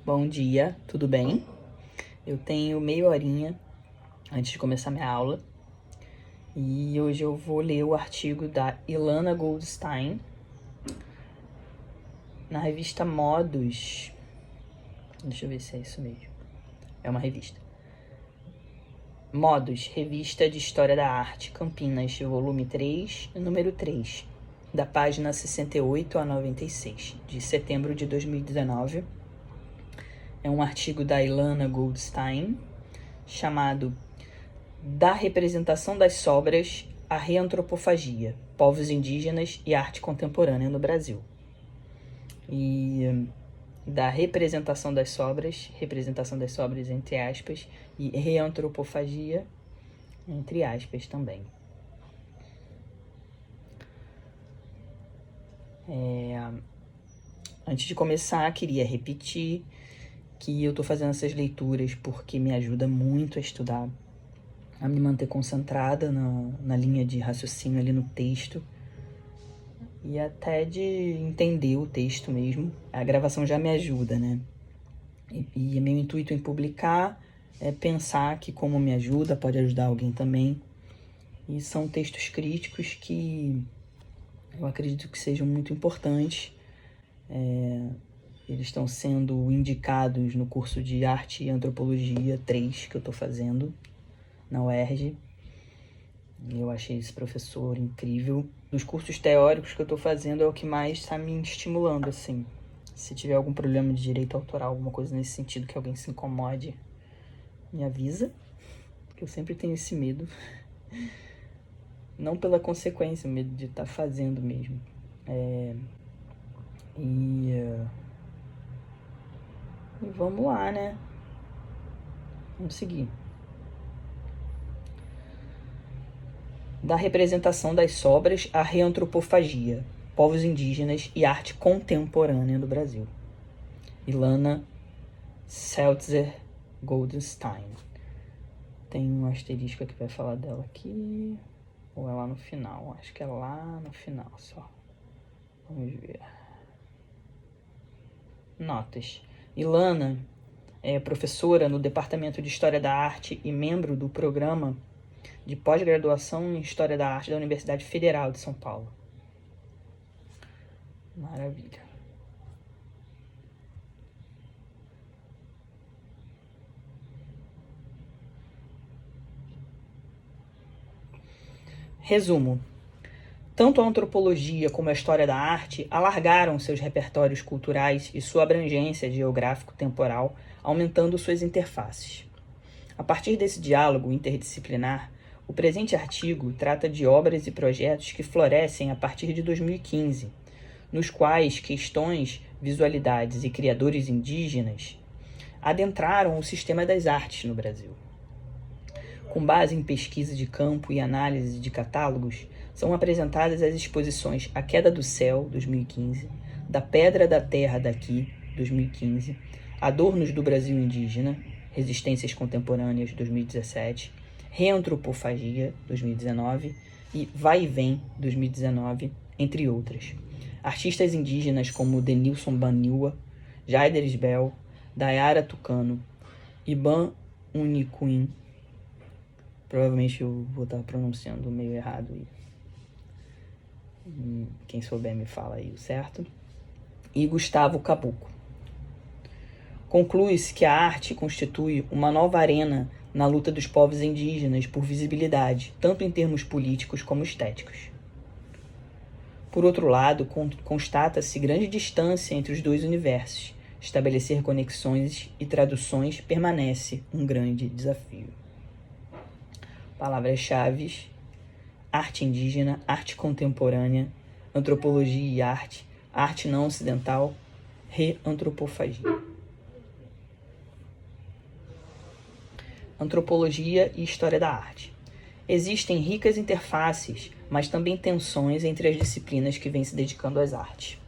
Bom dia, tudo bem? Eu tenho meia horinha antes de começar minha aula e hoje eu vou ler o artigo da Ilana Goldstein na revista Modus. Deixa eu ver se é isso mesmo. É uma revista. Modus, Revista de História da Arte, Campinas, volume 3, número 3, da página 68 a 96, de setembro de 2019. É um artigo da Ilana Goldstein, chamado Da Representação das Sobras à Reantropofagia, Povos Indígenas e Arte Contemporânea no Brasil. E da representação das sobras entre aspas, e reantropofagia, entre aspas também. Antes de começar, queria repetir que eu estou fazendo essas leituras porque me ajuda muito a estudar, a me manter concentrada na linha de raciocínio ali no texto e até de entender o texto mesmo. A gravação já me ajuda, né? E meu intuito em publicar é pensar que como me ajuda, pode ajudar alguém também. E são textos críticos que eu acredito que sejam muito importantes. Eles estão sendo indicados no curso de Arte e Antropologia 3 que eu estou fazendo na UERJ. Eu achei esse professor incrível. Dos cursos teóricos que eu tô fazendo é o que mais está me estimulando, assim. Se tiver algum problema de direito autoral, alguma coisa nesse sentido, que alguém se incomode, me avisa. Porque eu sempre tenho esse medo. Não pela consequência, o medo de estar fazendo mesmo. E vamos lá, né? Vamos seguir. Da representação das sobras à reantropofagia, povos indígenas e arte contemporânea no Brasil. Ilana Seltzer Goldstein. Tem um asterisco que vai falar dela aqui, ou é lá no final? Acho que é lá no final só. Vamos ver. Notas. Ilana é professora no Departamento de História da Arte e membro do programa de pós-graduação em História da Arte da Universidade Federal de São Paulo. Maravilha. Resumo. Tanto a antropologia como a história da arte alargaram seus repertórios culturais e sua abrangência geográfico-temporal, aumentando suas interfaces. A partir desse diálogo interdisciplinar, o presente artigo trata de obras e projetos que florescem a partir de 2015, nos quais questões, visualidades e criadores indígenas adentraram o sistema das artes no Brasil. Com base em pesquisa de campo e análise de catálogos, são apresentadas as exposições A Queda do Céu, 2015, Da Pedra da Terra daqui, 2015, Adornos do Brasil Indígena, Resistências Contemporâneas, 2017, Reantropofagia, 2019 e Vai e Vem, 2019, entre outras. Artistas indígenas como Denilson Baniwa, Jaider Isbel, Dayara Tucano, Iban Unicuim, provavelmente eu vou estar pronunciando meio errado aí. Quem souber me fala aí, certo? E Gustavo Cabuco. Conclui-se que a arte constitui uma nova arena na luta dos povos indígenas por visibilidade, tanto em termos políticos como estéticos. Por outro lado, constata-se grande distância entre os dois universos. Estabelecer conexões e traduções permanece um grande desafio. Palavras-chave: arte indígena, arte contemporânea, antropologia e arte, arte não ocidental, reantropofagia. Antropologia e história da arte. Existem ricas interfaces, mas também tensões entre as disciplinas que vêm se dedicando às artes.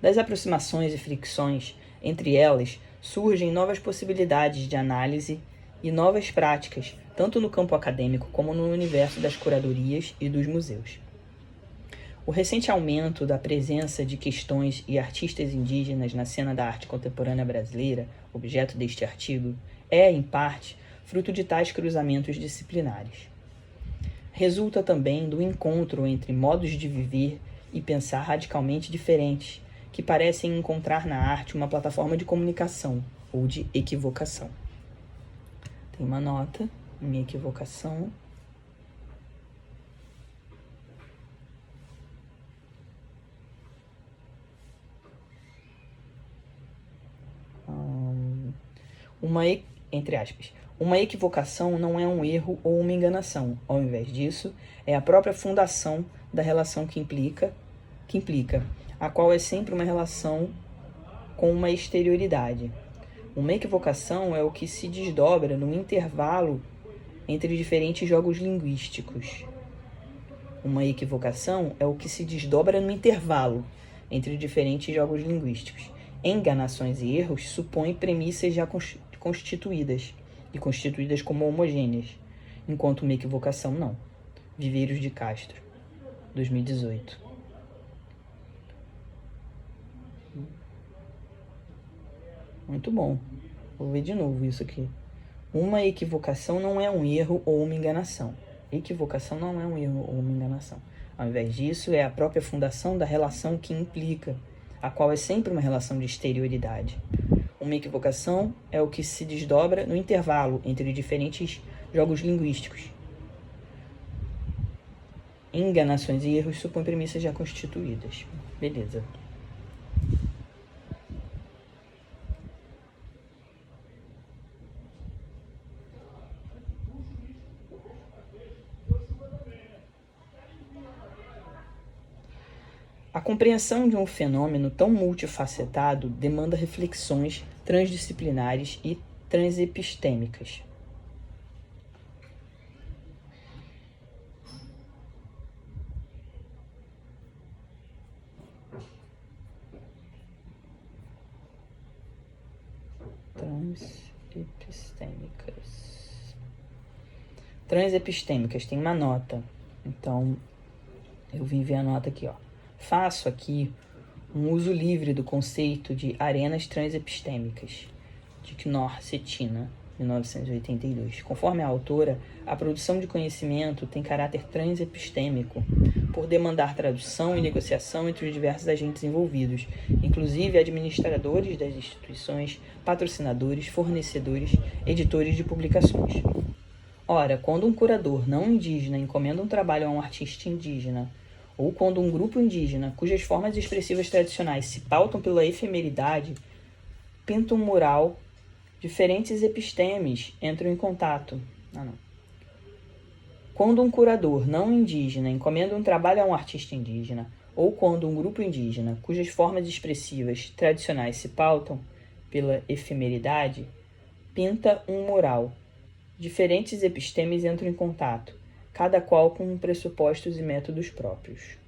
Das aproximações e fricções entre elas surgem novas possibilidades de análise e novas práticas, tanto no campo acadêmico como no universo das curadorias e dos museus. O recente aumento da presença de questões e artistas indígenas na cena da arte contemporânea brasileira, objeto deste artigo, é, em parte, fruto de tais cruzamentos disciplinares. Resulta também do encontro entre modos de viver e pensar radicalmente diferentes, que parecem encontrar na arte uma plataforma de comunicação ou de equivocação. Tem uma nota em equivocação. Entre aspas, uma equivocação não é um erro ou uma enganação. Ao invés disso, é a própria fundação da relação que implica, a qual é sempre uma relação com uma exterioridade. Uma equivocação é o que se desdobra no intervalo entre diferentes jogos linguísticos. Uma equivocação é o que se desdobra no intervalo entre diferentes jogos linguísticos. Enganações e erros supõem premissas já constituídas, e constituídas como homogêneas, enquanto uma equivocação não. Viveiros de Castro, 2018. Muito bom. Vou ver de novo isso aqui. Uma equivocação não é um erro ou uma enganação. Equivocação não é um erro ou uma enganação. Ao invés disso, é a própria fundação da relação que implica, a qual é sempre uma relação de exterioridade. Uma equivocação é o que se desdobra no intervalo entre diferentes jogos linguísticos. Enganações e erros supõem premissas já constituídas. Beleza. A compreensão de um fenômeno tão multifacetado demanda reflexões transdisciplinares e transepistêmicas. Transepistêmicas, tem uma nota. Então, eu vim ver a nota aqui, ó. Faço aqui um uso livre do conceito de arenas transepistêmicas, de Knorr Cetina, 1982. Conforme a autora, a produção de conhecimento tem caráter transepistêmico, por demandar tradução e negociação entre os diversos agentes envolvidos, inclusive administradores das instituições, patrocinadores, fornecedores, editores de publicações. Ora, quando um curador não indígena encomenda um trabalho a um artista indígena, ou quando um grupo indígena, cujas formas expressivas tradicionais se pautam pela efemeridade, pinta um mural, diferentes epistemes entram em contato. Quando um curador não indígena encomenda um trabalho a um artista indígena, ou quando um grupo indígena, cujas formas expressivas tradicionais se pautam pela efemeridade, pinta um mural, diferentes epistemes entram em contato, cada qual com pressupostos e métodos próprios.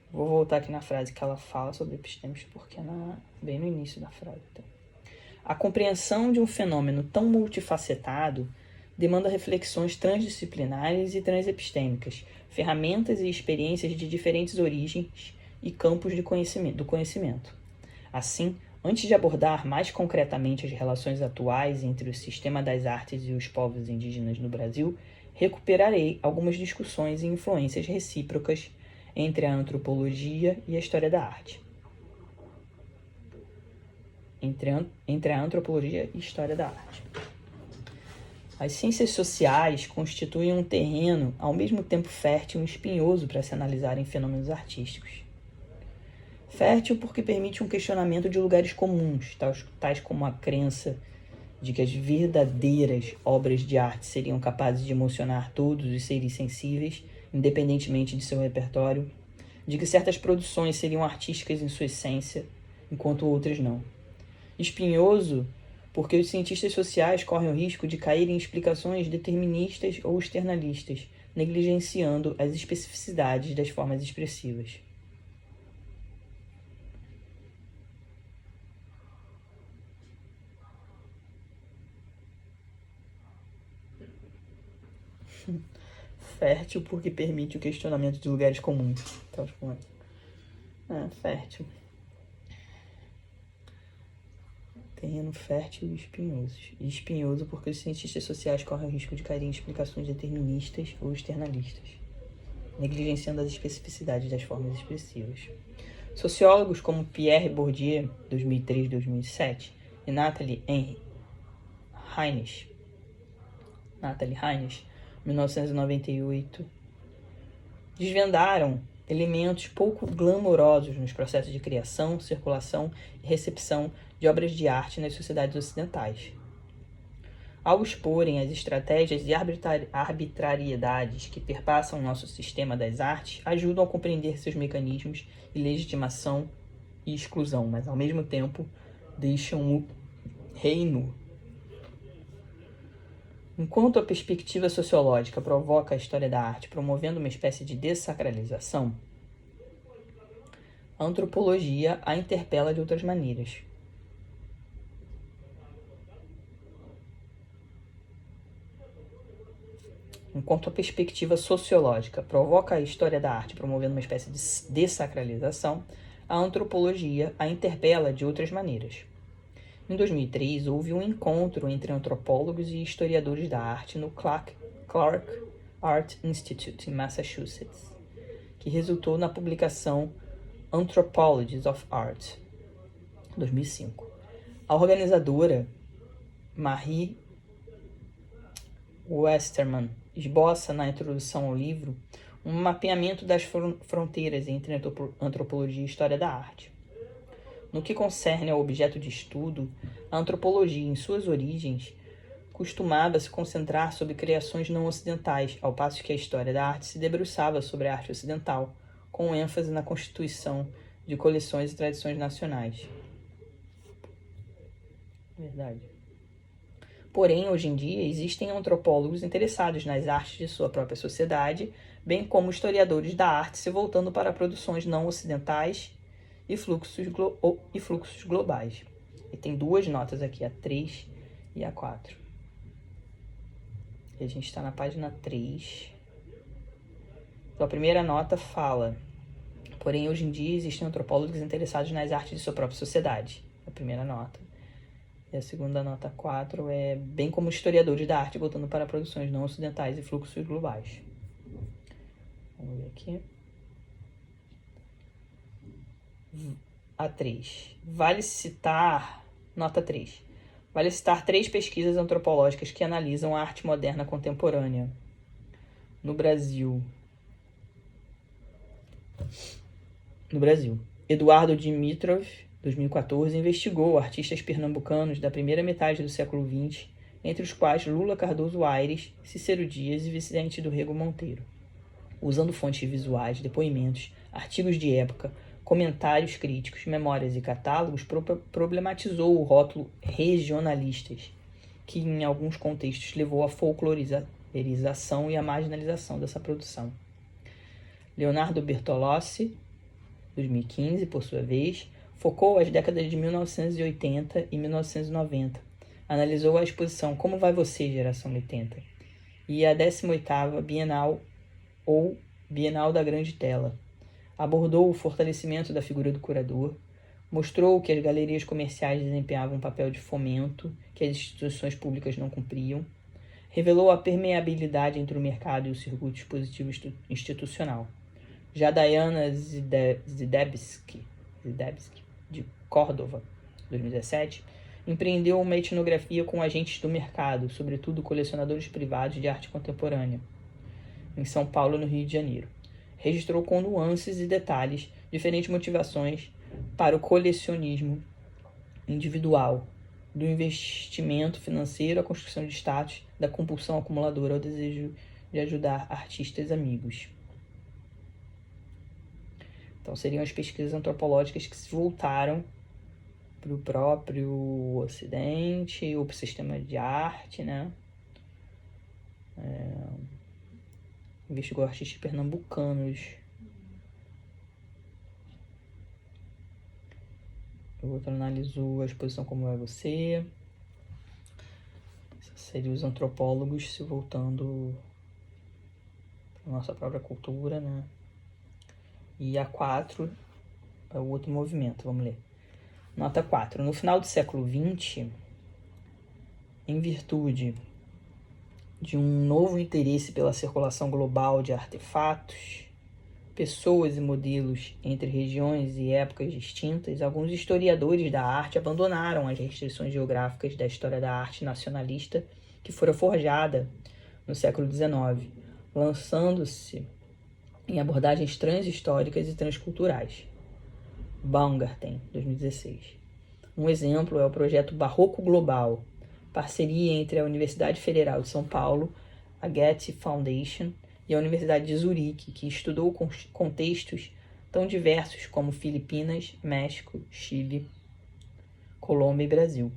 Vou voltar aqui na frase que ela fala sobre epistemes, porque é bem no início da frase. Então. A compreensão de um fenômeno tão multifacetado demanda reflexões transdisciplinares e transepistêmicas, ferramentas e experiências de diferentes origens e campos do conhecimento. Assim, antes de abordar mais concretamente as relações atuais entre o sistema das artes e os povos indígenas no Brasil, recuperarei algumas discussões e influências recíprocas entre a antropologia e a história da arte. Entre a antropologia e a história da arte. As ciências sociais constituem um terreno ao mesmo tempo fértil e espinhoso para se analisarem fenômenos artísticos. Fértil porque permite um questionamento de lugares comuns, tais como a crença de que as verdadeiras obras de arte seriam capazes de emocionar todos os seres sensíveis, independentemente de seu repertório, de que certas produções seriam artísticas em sua essência, enquanto outras não. Espinhoso porque os cientistas sociais correm o risco de cair em explicações deterministas ou externalistas, negligenciando as especificidades das formas expressivas. Fértil porque permite o questionamento de lugares comuns. Então, tipo, fértil. Terreno fértil e espinhoso. E espinhoso porque os cientistas sociais correm o risco de cair em explicações deterministas ou externalistas, negligenciando as especificidades das formas expressivas. Sociólogos como Pierre Bourdieu, 2003-2007, e Natalie Heinz, 1998, desvendaram elementos pouco glamourosos nos processos de criação, circulação e recepção de obras de arte nas sociedades ocidentais. Ao exporem as estratégias e arbitrariedades que perpassam o nosso sistema das artes, ajudam a compreender seus mecanismos de legitimação e exclusão, mas ao mesmo tempo deixam o reino. Enquanto a perspectiva sociológica provoca a história da arte, promovendo uma espécie de dessacralização, a antropologia a interpela de outras maneiras. Enquanto a perspectiva sociológica provoca a história da arte, promovendo uma espécie de dessacralização, a antropologia a interpela de outras maneiras. Em 2003, houve um encontro entre antropólogos e historiadores da arte no Clark Art Institute, em Massachusetts, que resultou na publicação Anthropologies of Art, 2005. A organizadora, Marie Westermann, esboça na introdução ao livro um mapeamento das fronteiras entre antropologia e história da arte. No que concerne ao objeto de estudo, a antropologia, em suas origens, costumava se concentrar sobre criações não ocidentais, ao passo que a história da arte se debruçava sobre a arte ocidental, com ênfase na constituição de coleções e tradições nacionais. Verdade. Porém, hoje em dia, existem antropólogos interessados nas artes de sua própria sociedade, bem como historiadores da arte se voltando para produções não ocidentais e fluxos globais. E tem duas notas aqui, a 3 e a 4. E a gente está na página 3. Então, a primeira nota fala: porém, hoje em dia, existem antropólogos interessados nas artes de sua própria sociedade. A primeira nota. E a segunda nota 4 é bem como historiadores da arte voltando para produções não ocidentais e fluxos globais. Vamos ver aqui. A 3. Vale citar, nota 3. Vale citar 3 pesquisas antropológicas que analisam a arte moderna contemporânea no Brasil. Eduardo Dimitrov, 2014, investigou artistas pernambucanos da primeira metade do século XX, entre os quais Lula Cardoso Aires, Cícero Dias e Vicente do Rego Monteiro. Usando fontes visuais, depoimentos, artigos de época, comentários críticos, memórias e catálogos, problematizou o rótulo regionalistas, que em alguns contextos levou à folclorização e à marginalização dessa produção. Leonardo Bertolossi, 2015, por sua vez, focou as décadas de 1980 e 1990. Analisou a exposição Como Vai Você, Geração 80, e a 18ª Bienal ou Bienal da Grande Tela. Abordou o fortalecimento da figura do curador, mostrou que as galerias comerciais desempenhavam um papel de fomento que as instituições públicas não cumpriam, revelou a permeabilidade entre o mercado e o circuito expositivo institucional. Já Diana Zidebski, de Córdoba, 2017, empreendeu uma etnografia com agentes do mercado, sobretudo colecionadores privados de arte contemporânea, em São Paulo e no Rio de Janeiro. Registrou com nuances e detalhes diferentes motivações para o colecionismo individual, do investimento financeiro à construção de status, da compulsão acumuladora ao desejo de ajudar artistas amigos. Então, seriam as pesquisas antropológicas que se voltaram para o próprio Ocidente, ou para o sistema de arte, né? Investigou artistas pernambucanos. O outro analisou a exposição Como É Você. Seriam os antropólogos se voltando nossa própria cultura, né? E a 4 é o outro movimento, vamos ler. Nota 4. No final do século XX, em virtude de um novo interesse pela circulação global de artefatos, pessoas e modelos entre regiões e épocas distintas, alguns historiadores da arte abandonaram as restrições geográficas da história da arte nacionalista que fora forjada no século XIX, lançando-se em abordagens transhistóricas e transculturais. Baumgarten, 2016. Um exemplo é o projeto Barroco Global, parceria entre a Universidade Federal de São Paulo, a Goethe Foundation e a Universidade de Zurique, que estudou contextos tão diversos como Filipinas, México, Chile, Colômbia e Brasil.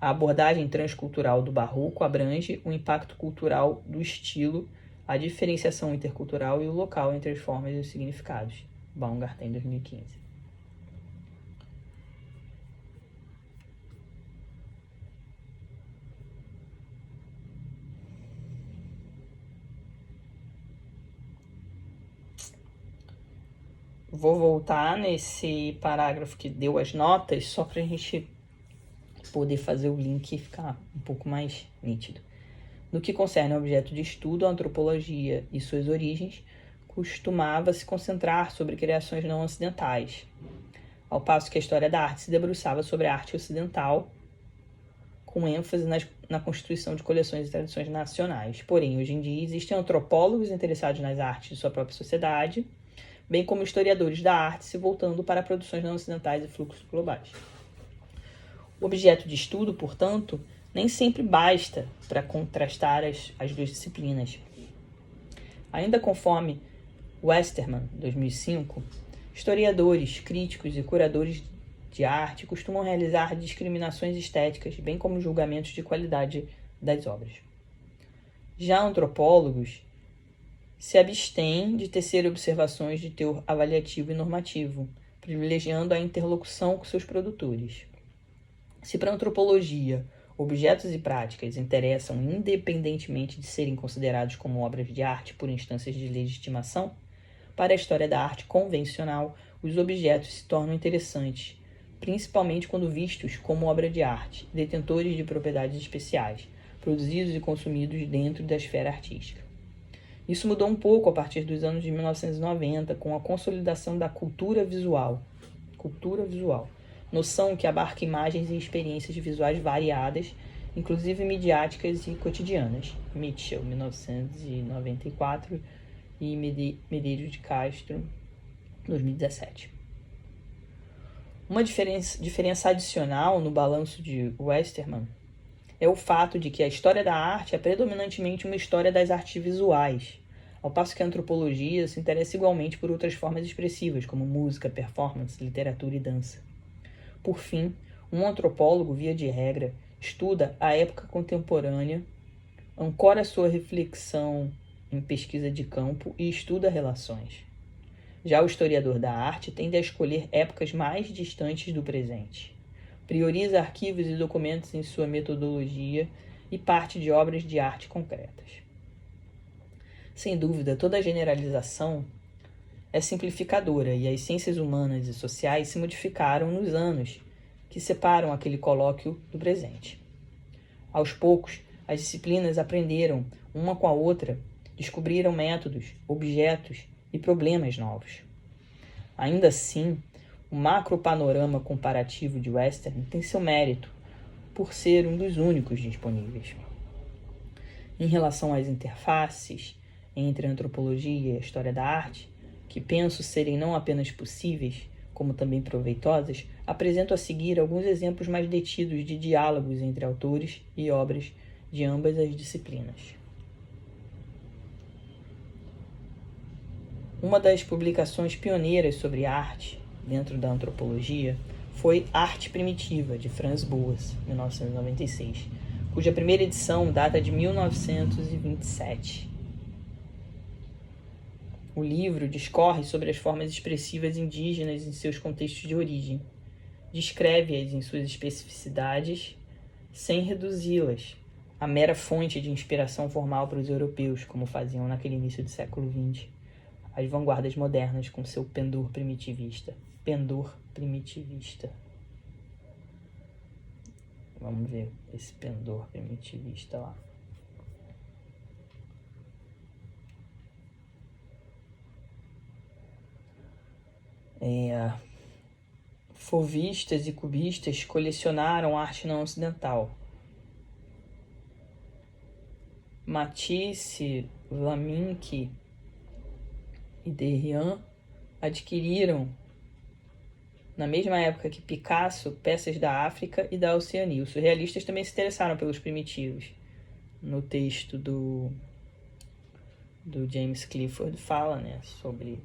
A abordagem transcultural do Barroco abrange o impacto cultural do estilo, a diferenciação intercultural e o local entre as formas e os significados. Baumgarten, 2015. Vou voltar nesse parágrafo que deu as notas, só para a gente poder fazer o link ficar um pouco mais nítido. No que concerne ao objeto de estudo, a antropologia e suas origens, costumava se concentrar sobre criações não ocidentais, ao passo que a história da arte se debruçava sobre a arte ocidental, com ênfase na constituição de coleções e tradições nacionais. Porém, hoje em dia, existem antropólogos interessados nas artes de sua própria sociedade, bem como historiadores da arte se voltando para produções não ocidentais e fluxos globais. O objeto de estudo, portanto, nem sempre basta para contrastar as duas disciplinas. Ainda conforme Westermann, 2005, historiadores, críticos e curadores de arte costumam realizar discriminações estéticas, bem como julgamentos de qualidade das obras. Já antropólogos se abstêm de tecer observações de teor avaliativo e normativo, privilegiando a interlocução com seus produtores. Se para a antropologia objetos e práticas interessam independentemente de serem considerados como obras de arte por instâncias de legitimação, para a história da arte convencional, os objetos se tornam interessantes, principalmente quando vistos como obra de arte, detentores de propriedades especiais, produzidos e consumidos dentro da esfera artística. Isso mudou um pouco a partir dos anos de 1990, com a consolidação da cultura visual, noção que abarca imagens e experiências visuais variadas, inclusive midiáticas e cotidianas. Mitchell, 1994, e Medeiros de Castro, 2017. Uma diferença adicional no balanço de Westermann é o fato de que a história da arte é predominantemente uma história das artes visuais, ao passo que a antropologia se interessa igualmente por outras formas expressivas, como música, performance, literatura e dança. Por fim, um antropólogo, via de regra, estuda a época contemporânea, ancora sua reflexão em pesquisa de campo e estuda relações. Já o historiador da arte tende a escolher épocas mais distantes do presente. Prioriza arquivos e documentos em sua metodologia e parte de obras de arte concretas. Sem dúvida, toda generalização é simplificadora e as ciências humanas e sociais se modificaram nos anos que separam aquele colóquio do presente. Aos poucos, as disciplinas aprenderam uma com a outra, descobriram métodos, objetos e problemas novos. Ainda assim, o macropanorama comparativo de Westermann tem seu mérito, por ser um dos únicos disponíveis. Em relação às interfaces entre a antropologia e a história da arte, que penso serem não apenas possíveis, como também proveitosas, apresento a seguir alguns exemplos mais detidos de diálogos entre autores e obras de ambas as disciplinas. Uma das publicações pioneiras sobre arte, dentro da antropologia, foi Arte Primitiva, de Franz Boas, 1996, cuja primeira edição data de 1927. O livro discorre sobre as formas expressivas indígenas em seus contextos de origem, descreve-as em suas especificidades, sem reduzi-las a mera fonte de inspiração formal para os europeus, como faziam naquele início do século XX as vanguardas modernas com seu pendor primitivista. Pendor primitivista. Vamos ver esse pendor primitivista lá. Fauvistas e cubistas colecionaram arte não ocidental. Matisse, Vlaminck e Derrien adquiriram, na mesma época que Picasso, peças da África e da Oceania. Os surrealistas também se interessaram pelos primitivos. No texto do James Clifford fala, né, sobre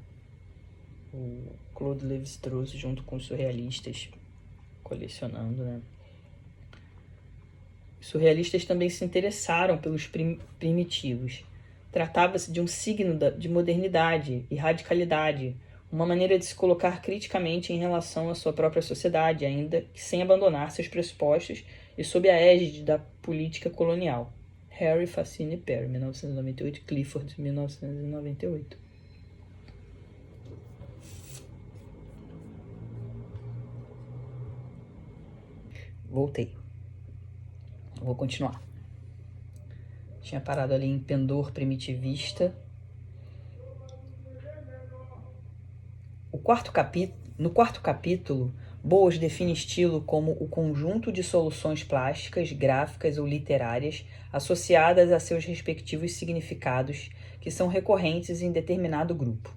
o Claude Lévi-Strauss junto com os surrealistas colecionando, né. Os surrealistas também se interessaram pelos primitivos. Tratava-se de um signo de modernidade e radicalidade, uma maneira de se colocar criticamente em relação à sua própria sociedade, ainda que sem abandonar seus pressupostos e sob a égide da política colonial. Harry Facine Perry, 1998, Clifford, 1998. Voltei. Vou continuar. Tinha parado ali em pendor primitivista. No quarto capítulo, Boas define estilo como o conjunto de soluções plásticas, gráficas ou literárias associadas a seus respectivos significados que são recorrentes em determinado grupo.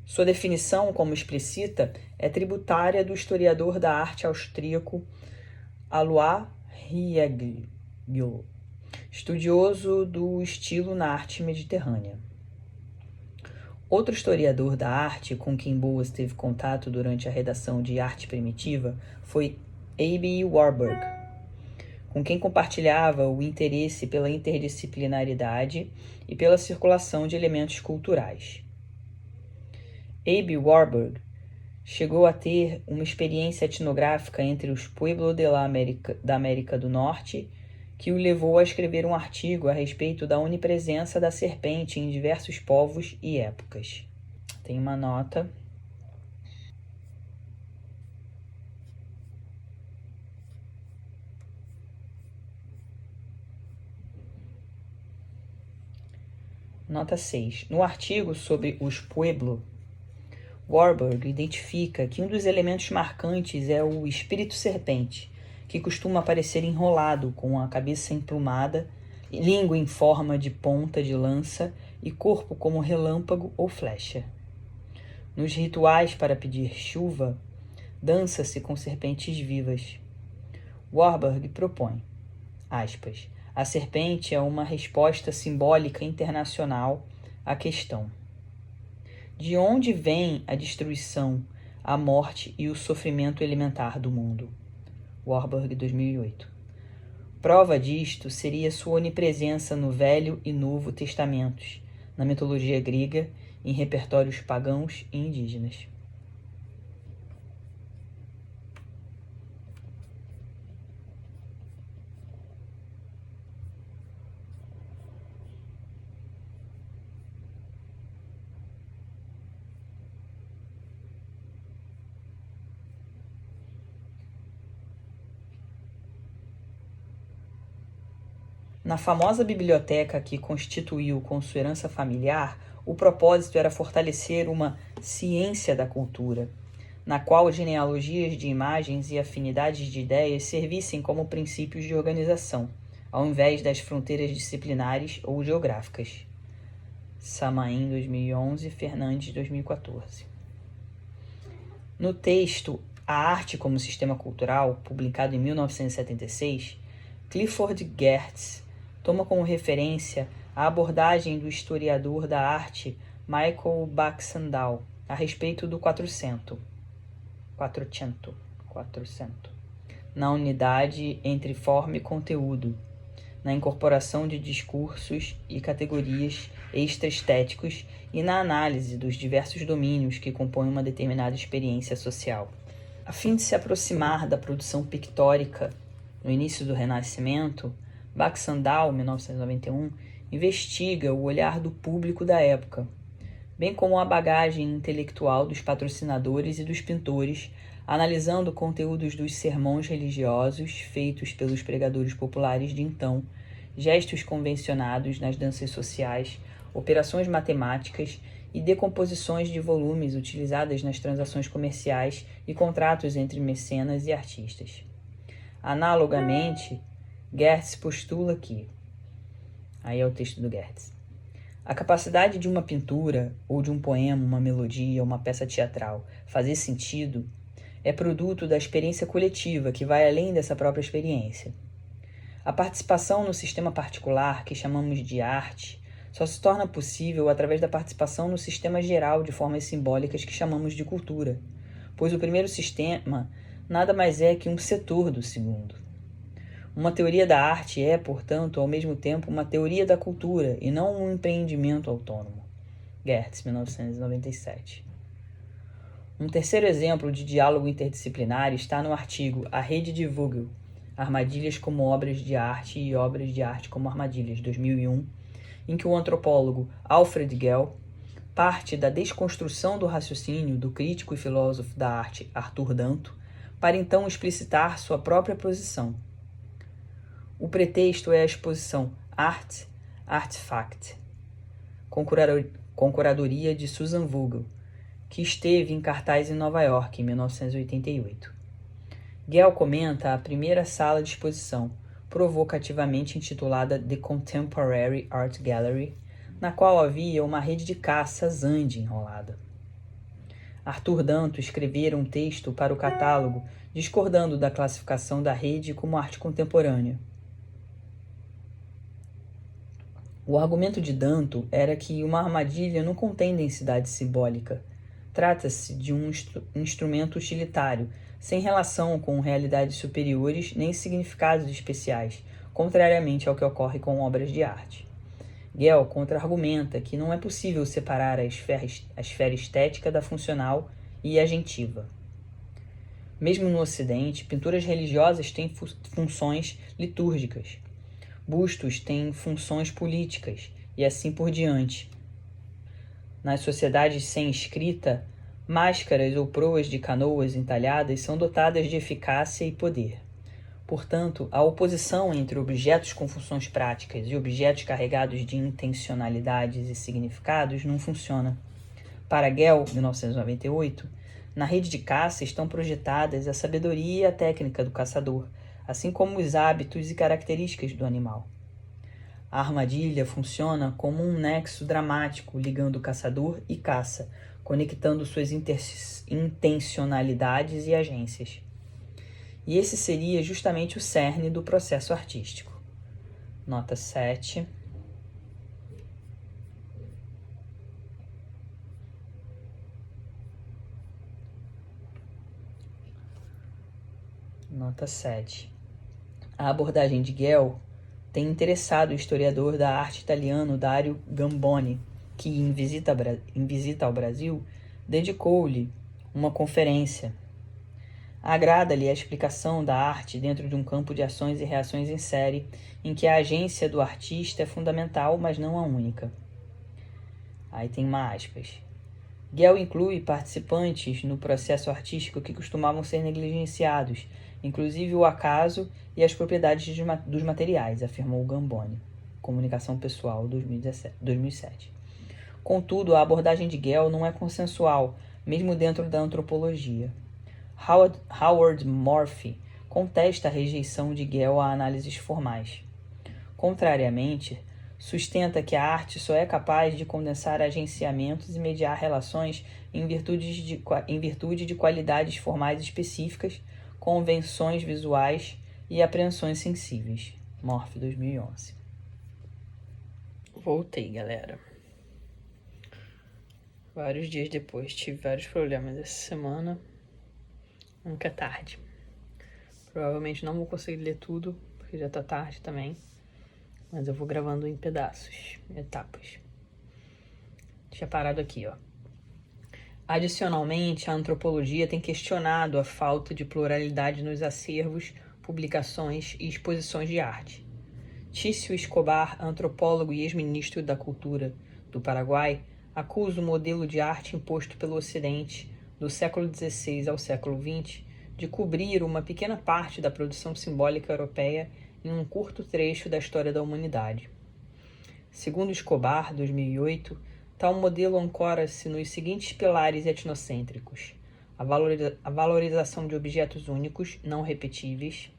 Sua definição, como explicita, é tributária do historiador da arte austríaco Alois Riegel, estudioso do estilo na arte mediterrânea. Outro historiador da arte com quem Boas teve contato durante a redação de Arte Primitiva foi A.B. Warburg, com quem compartilhava o interesse pela interdisciplinaridade e pela circulação de elementos culturais. A.B. Warburg chegou a ter uma experiência etnográfica entre os pueblos da América do Norte, que o levou a escrever um artigo a respeito da onipresença da serpente em diversos povos e épocas. Tem uma nota. Nota 6. No artigo sobre os pueblos, Warburg identifica que um dos elementos marcantes é o espírito serpente, que costuma aparecer enrolado, com a cabeça emplumada, língua em forma de ponta de lança e corpo como relâmpago ou flecha. Nos rituais para pedir chuva, dança-se com serpentes vivas. Warburg propõe, aspas, a serpente é uma resposta simbólica internacional à questão: de onde vem a destruição, a morte e o sofrimento elementar do mundo? Warburg, 2008. Prova disto seria sua onipresença no Velho e Novo Testamentos, na mitologia grega, em repertórios pagãos e indígenas. Na famosa biblioteca que constituiu com sua herança familiar, o propósito era fortalecer uma ciência da cultura, na qual genealogias de imagens e afinidades de ideias servissem como princípios de organização, ao invés das fronteiras disciplinares ou geográficas. Samain, 2011, Fernandes, 2014. No texto A Arte como Sistema Cultural, publicado em 1976, Clifford Geertz toma como referência a abordagem do historiador da arte Michael Baxandall a respeito do quatrocento, na unidade entre forma e conteúdo, na incorporação de discursos e categorias extraestéticos e na análise dos diversos domínios que compõem uma determinada experiência social. A fim de se aproximar da produção pictórica No início do Renascimento, Baxandal, 1991, investiga o olhar do público da época, bem como a bagagem intelectual dos patrocinadores e dos pintores, analisando conteúdos dos sermões religiosos feitos pelos pregadores populares de então, gestos convencionados nas danças sociais, operações matemáticas e decomposições de volumes utilizadas nas transações comerciais e contratos entre mecenas e artistas. Analogamente, Gertz postula que, aí é o texto do Gertz, a capacidade de uma pintura, ou de um poema, uma melodia, uma peça teatral fazer sentido é produto da experiência coletiva que vai além dessa própria experiência. A participação no sistema particular, que chamamos de arte, só se torna possível através da participação no sistema geral de formas simbólicas que chamamos de cultura, pois o primeiro sistema nada mais é que um setor do segundo. Uma teoria da arte é, portanto, ao mesmo tempo uma teoria da cultura e não um empreendimento autônomo. Gertz, 1997. Um terceiro exemplo de diálogo interdisciplinar está no artigo A Rede de Vogel, Armadilhas como Obras de Arte e Obras de Arte como Armadilhas, 2001, em que o antropólogo Alfred Gell parte da desconstrução do raciocínio do crítico e filósofo da arte Arthur Danto para então explicitar sua própria posição. O pretexto é a exposição Art, Artifact, com curadoria de Susan Vogel, que esteve em cartaz em Nova York, em 1988. Gell comenta a primeira sala de exposição, provocativamente intitulada The Contemporary Art Gallery, na qual havia uma rede de caça Zandi enrolada. Arthur Danto escrevera um texto para o catálogo discordando da classificação da rede como arte contemporânea. O argumento de Danto era que uma armadilha não contém densidade simbólica. Trata-se de um instrumento utilitário, sem relação com realidades superiores nem significados especiais, contrariamente ao que ocorre com obras de arte. Gell contra-argumenta que não é possível separar a esfera estética da funcional e agentiva. Mesmo no Ocidente, pinturas religiosas têm funções litúrgicas. Bustos têm funções políticas e assim por diante. Nas sociedades sem escrita, máscaras ou proas de canoas entalhadas são dotadas de eficácia e poder. Portanto, a oposição entre objetos com funções práticas e objetos carregados de intencionalidades e significados não funciona. Para Gell, 1998, na rede de caça estão projetadas a sabedoria e a técnica do caçador, assim como os hábitos e características do animal. A armadilha funciona como um nexo dramático ligando caçador e caça, conectando suas intencionalidades e agências. E esse seria justamente o cerne do processo artístico. Nota 7. Nota 7. A abordagem de Gell tem interessado o historiador da arte italiano Dario Gamboni, que, em visita ao Brasil, dedicou-lhe uma conferência. Agrada-lhe a explicação da arte dentro de um campo de ações e reações em série, em que a agência do artista é fundamental, mas não a única. Aí tem uma aspas. Gell inclui participantes no processo artístico que costumavam ser negligenciados, inclusive o acaso e as propriedades dos materiais, afirmou Gamboni. Comunicação Pessoal, 2007. Contudo, a abordagem de Gell não é consensual, mesmo dentro da antropologia. Howard Murphy contesta a rejeição de Gell a análises formais. Contrariamente, sustenta que a arte só é capaz de condensar agenciamentos e mediar relações em virtude de qualidades formais específicas, convenções visuais e apreensões sensíveis. Murphy, 2011. Voltei, galera. Vários dias depois, tive vários problemas essa semana. Nunca é tarde. Provavelmente não vou conseguir ler tudo, porque já tá tarde também. Mas eu vou gravando em pedaços, etapas. Tinha parado aqui, ó. Adicionalmente, a antropologia tem questionado a falta de pluralidade nos acervos publicações e exposições de arte. Tício Escobar, antropólogo e ex-ministro da Cultura do Paraguai, acusa o modelo de arte imposto pelo Ocidente do século XVI ao século XX de cobrir uma pequena parte da produção simbólica europeia em um curto trecho da história da humanidade. Segundo Escobar, 2008, tal modelo ancora-se nos seguintes pilares etnocêntricos: a valorização de objetos únicos, não repetíveis,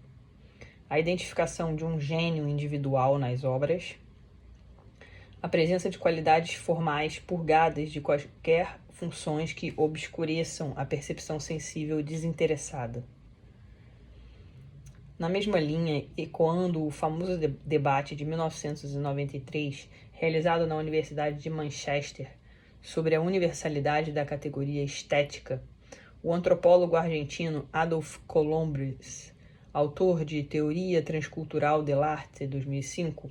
a identificação de um gênio individual nas obras, a presença de qualidades formais purgadas de quaisquer funções que obscureçam a percepção sensível desinteressada. Na mesma linha, ecoando o famoso debate de 1993, realizado na Universidade de Manchester, sobre a universalidade da categoria estética, o antropólogo argentino Adolf Colombres, autor de Teoria Transcultural del Arte, 2005,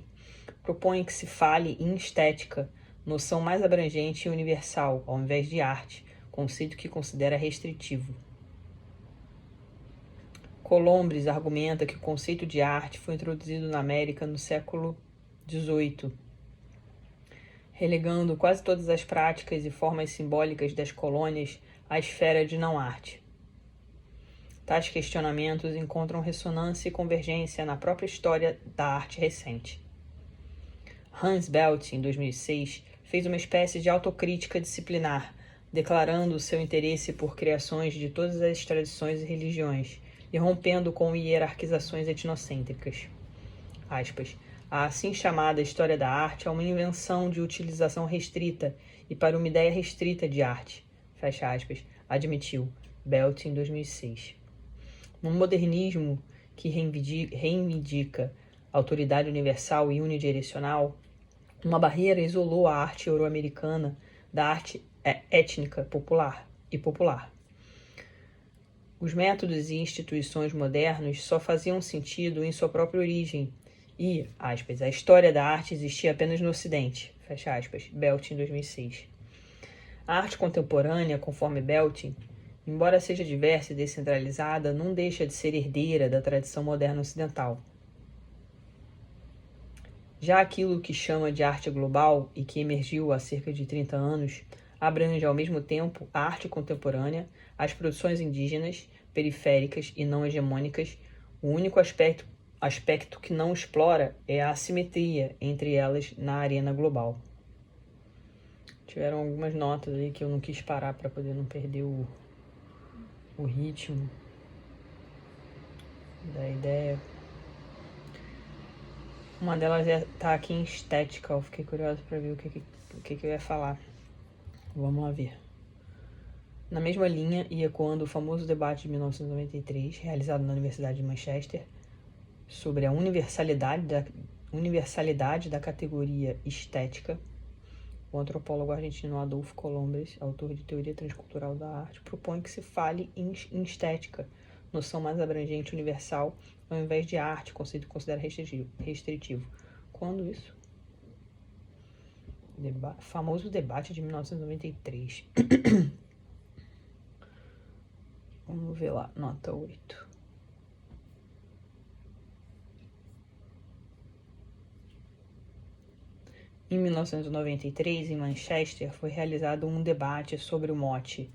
propõe que se fale em estética, noção mais abrangente e universal, ao invés de arte, conceito que considera restritivo. Colombres argumenta que o conceito de arte foi introduzido na América no século XVIII, relegando quase todas as práticas e formas simbólicas das colônias à esfera de não-arte. Tais questionamentos encontram ressonância e convergência na própria história da arte recente. Hans Belting, em 2006, fez uma espécie de autocrítica disciplinar, declarando seu interesse por criações de todas as tradições e religiões, e rompendo com hierarquizações etnocêntricas. Aspas. A assim chamada história da arte é uma invenção de utilização restrita e para uma ideia restrita de arte, fecha aspas, admitiu Belting em 2006. No modernismo que reivindica autoridade universal e unidirecional, uma barreira isolou a arte euro-americana da arte étnica popular. Os métodos e instituições modernos só faziam sentido em sua própria origem e, aspas, a história da arte existia apenas no Ocidente, fecha aspas, Belting, 2006. A arte contemporânea, conforme Belting, embora seja diversa e descentralizada, não deixa de ser herdeira da tradição moderna ocidental. Já aquilo que chama de arte global e que emergiu há cerca de 30 anos, abrange ao mesmo tempo a arte contemporânea, as produções indígenas, periféricas e não hegemônicas. O único aspecto que não explora é a assimetria entre elas na arena global. Tiveram algumas notas aí que eu não quis parar para poder não perder o ritmo da ideia. Uma delas tá aqui em estética, eu fiquei curiosa para ver o que eu ia falar. Vamos lá ver. Na mesma linha e ecoando o famoso debate de 1993, realizado na Universidade de Manchester, sobre a universalidade da categoria estética, o antropólogo argentino Adolfo Colombres, autor de Teoria Transcultural da Arte, propõe que se fale em estética, noção mais abrangente e universal, ao invés de arte, conceito que considera restritivo. Quando isso? Famoso debate de 1993. Vamos ver lá, nota 8. Em 1993, em Manchester, foi realizado um debate sobre o mote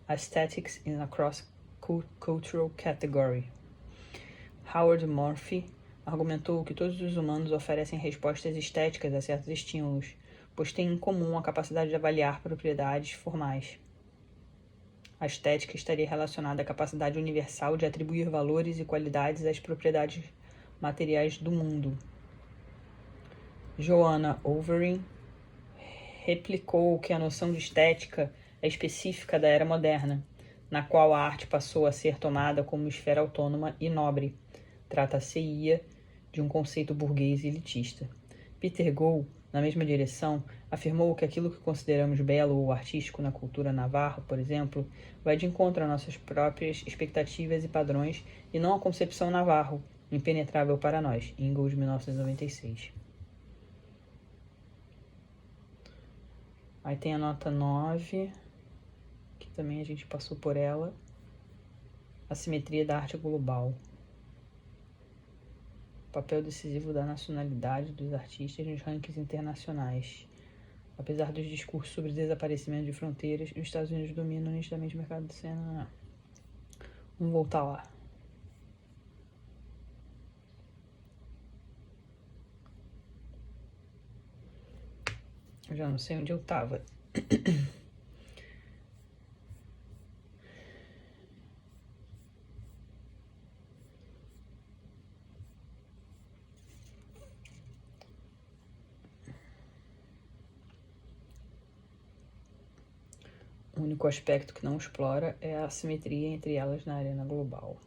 Aesthetics in a Cross-Cultural Category. Howard Murphy argumentou que todos os humanos oferecem respostas estéticas a certos estímulos, pois têm em comum a capacidade de avaliar propriedades formais. A estética estaria relacionada à capacidade universal de atribuir valores e qualidades às propriedades materiais do mundo. Joanna Overing replicou que a noção de estética é específica da era moderna, na qual a arte passou a ser tomada como esfera autônoma e nobre. Trata-se-ia de um conceito burguês e elitista. Peter Gould, na mesma direção, afirmou que aquilo que consideramos belo ou artístico na cultura navarro, por exemplo, vai de encontro às nossas próprias expectativas e padrões e não à concepção navarro, impenetrável para nós. Ingold, 1996. Aí tem a nota 9, que também a gente passou por ela. A simetria da arte global. papel decisivo da nacionalidade dos artistas nos rankings internacionais. Apesar dos discursos sobre desaparecimento de fronteiras, os Estados Unidos dominam nitidamente o mercado de cena. Vamos voltar lá. Eu já não sei onde eu tava. O único aspecto que não explora é a assimetria entre elas na arena global.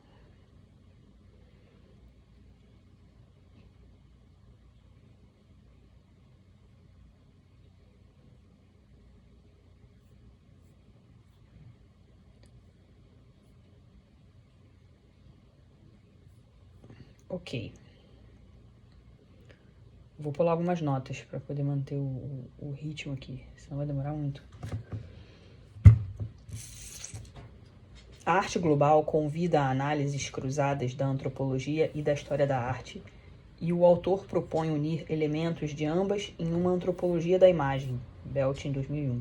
Ok. Vou pular algumas notas para poder manter o ritmo aqui, senão vai demorar muito. A arte global convida a análises cruzadas da antropologia e da história da arte, e o autor propõe unir elementos de ambas em uma antropologia da imagem, Belting, 2001.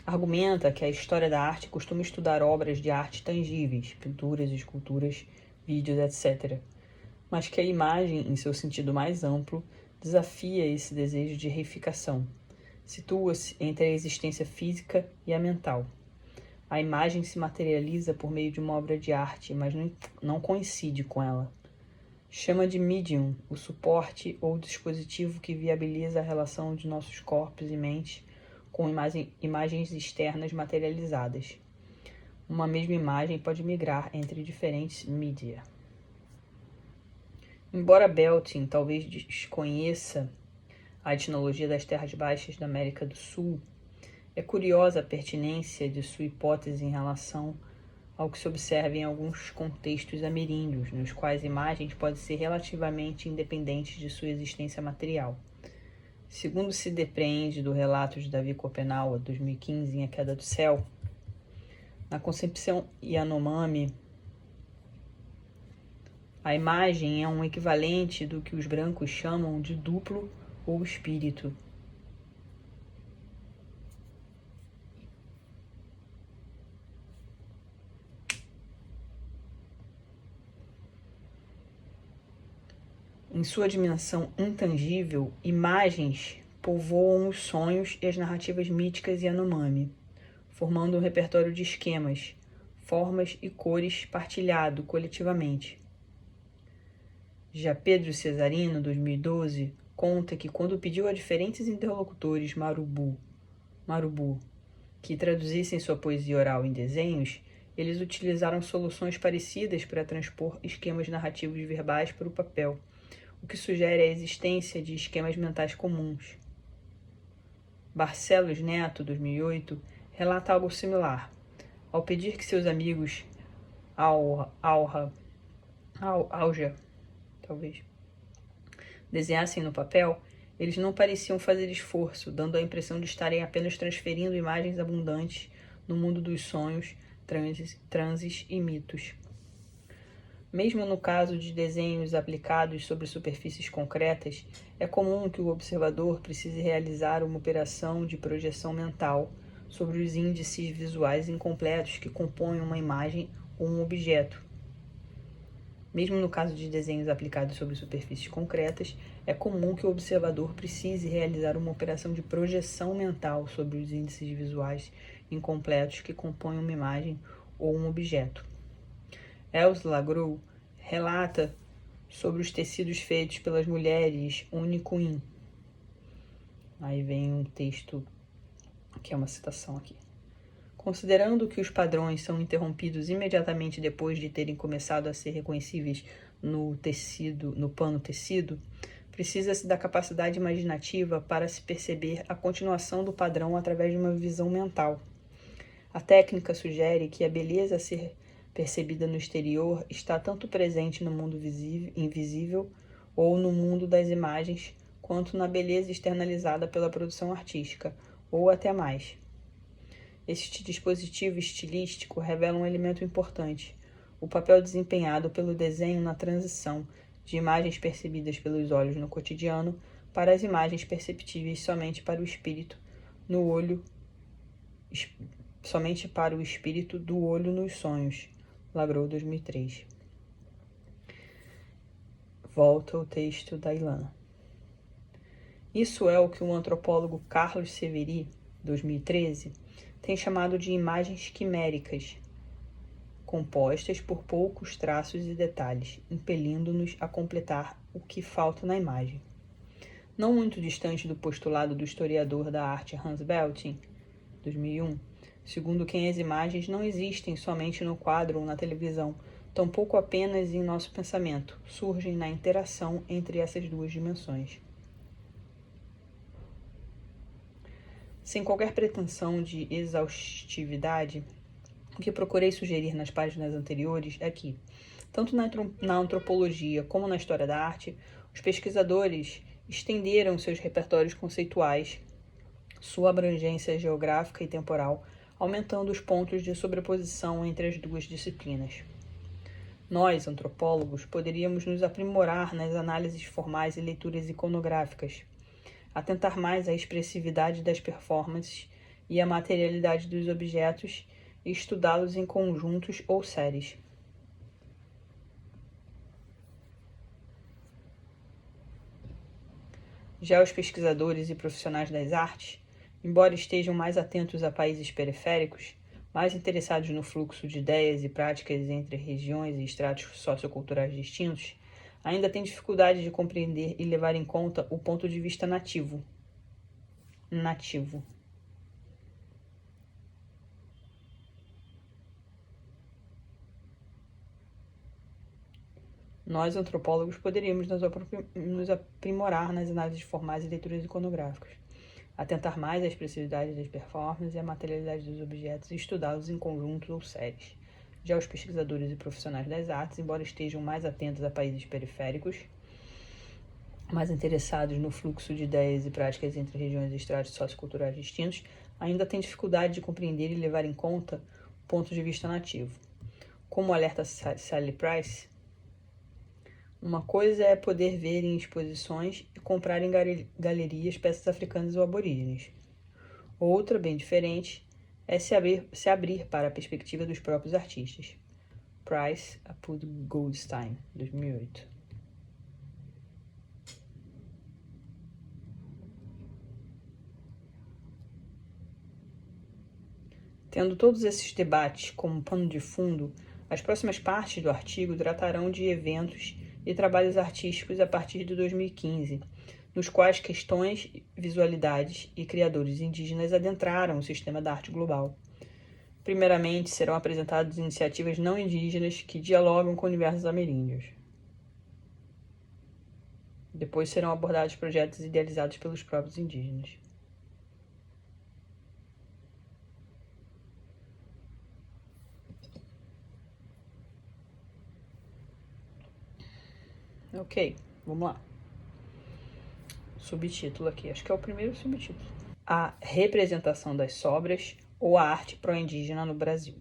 Argumenta que a história da arte costuma estudar obras de arte tangíveis, pinturas, esculturas, vídeos, etc., mas que a imagem, em seu sentido mais amplo, desafia esse desejo de reificação. Situa-se entre a existência física e a mental. A imagem se materializa por meio de uma obra de arte, mas não coincide com ela. Chama de medium o suporte ou dispositivo que viabiliza a relação de nossos corpos e mente com imagens externas materializadas. Uma mesma imagem pode migrar entre diferentes mídia. Embora Belting talvez desconheça a etnologia das terras baixas da América do Sul, é curiosa a pertinência de sua hipótese em relação ao que se observa em alguns contextos ameríndios, nos quais imagens podem ser relativamente independentes de sua existência material. Segundo se depreende do relato de Davi Copenaua, 2015, em A Queda do Céu, na concepção Yanomami, a imagem é um equivalente do que os brancos chamam de duplo ou espírito. Em sua dimensão intangível, imagens povoam os sonhos e as narrativas míticas Yanomami, formando um repertório de esquemas, formas e cores partilhado coletivamente. Já Pedro Cesarino, 2012, conta que quando pediu a diferentes interlocutores Marubu, que traduzissem sua poesia oral em desenhos, eles utilizaram soluções parecidas para transpor esquemas narrativos verbais para o papel, o que sugere a existência de esquemas mentais comuns. Barcelos Neto, 2008, relata algo similar. Ao pedir que seus amigos Alja, desenhassem no papel, eles não pareciam fazer esforço, dando a impressão de estarem apenas transferindo imagens abundantes no mundo dos sonhos, transes e mitos. Mesmo no caso de desenhos aplicados sobre superfícies concretas, é comum que o observador precise realizar uma operação de projeção mental sobre os índices visuais incompletos que compõem uma imagem ou um objeto. Mesmo no caso de desenhos aplicados sobre superfícies concretas, é comum que o observador precise realizar uma operação de projeção mental sobre os índices visuais incompletos que compõem uma imagem ou um objeto. Els Lagru relata sobre os tecidos feitos pelas mulheres Unicuin. Aí vem um texto que é uma citação aqui. Considerando que os padrões são interrompidos imediatamente depois de terem começado a ser reconhecíveis no pano tecido, precisa-se da capacidade imaginativa para se perceber a continuação do padrão através de uma visão mental. A técnica sugere que a beleza a ser percebida no exterior está tanto presente no mundo invisível ou no mundo das imagens, quanto na beleza externalizada pela produção artística, ou até mais. Este dispositivo estilístico revela um elemento importante: o papel desempenhado pelo desenho na transição de imagens percebidas pelos olhos no cotidiano para as imagens perceptíveis somente para o espírito no olho, somente para o espírito do olho nos sonhos. Lagrou, 2003. Volta ao texto da Ilana. Isso é o que o antropólogo Carlos Severi, 2013, tem chamado de imagens quiméricas, compostas por poucos traços e detalhes, impelindo-nos a completar o que falta na imagem. Não muito distante do postulado do historiador da arte Hans Belting, 2001, segundo quem as imagens não existem somente no quadro ou na televisão, tampouco apenas em nosso pensamento, surgem na interação entre essas duas dimensões. Sem qualquer pretensão de exaustividade, o que procurei sugerir nas páginas anteriores é que, tanto na antropologia como na história da arte, os pesquisadores estenderam seus repertórios conceituais, sua abrangência geográfica e temporal, aumentando os pontos de sobreposição entre as duas disciplinas. Nós, antropólogos, poderíamos nos aprimorar nas análises formais e leituras iconográficas, atentar mais à expressividade das performances e à materialidade dos objetos e estudá-los em conjuntos ou séries. Já os pesquisadores e profissionais das artes, embora estejam mais atentos a países periféricos, mais interessados no fluxo de ideias e práticas entre regiões e estratos socioculturais distintos, ainda têm dificuldade de compreender e levar em conta o ponto de vista nativo. Nós, antropólogos, poderíamos nos aprimorar nas análises formais e leituras iconográficas, atentar mais à expressividade das performances e à materialidade dos objetos e estudá-los em conjuntos ou séries. Já os pesquisadores e profissionais das artes, embora estejam mais atentos a países periféricos, mais interessados no fluxo de ideias e práticas entre regiões e estratos socioculturais distintos, ainda têm dificuldade de compreender e levar em conta o ponto de vista nativo. Como alerta Sally Price, uma coisa é poder ver em exposições e comprar em galerias peças africanas ou aborígenes. Outra, bem diferente, é se abrir para a perspectiva dos próprios artistas. Price, Apud Goldstein, 2008. Tendo todos esses debates como pano de fundo, as próximas partes do artigo tratarão de eventos e trabalhos artísticos a partir de 2015, nos quais questões, visualidades e criadores indígenas adentraram o sistema da arte global. Primeiramente, serão apresentadas iniciativas não indígenas que dialogam com universos ameríndios. Depois serão abordados projetos idealizados pelos próprios indígenas. Ok, vamos lá. Subtítulo aqui, acho que é o primeiro subtítulo. A representação das sobras ou a arte pró-indígena no Brasil.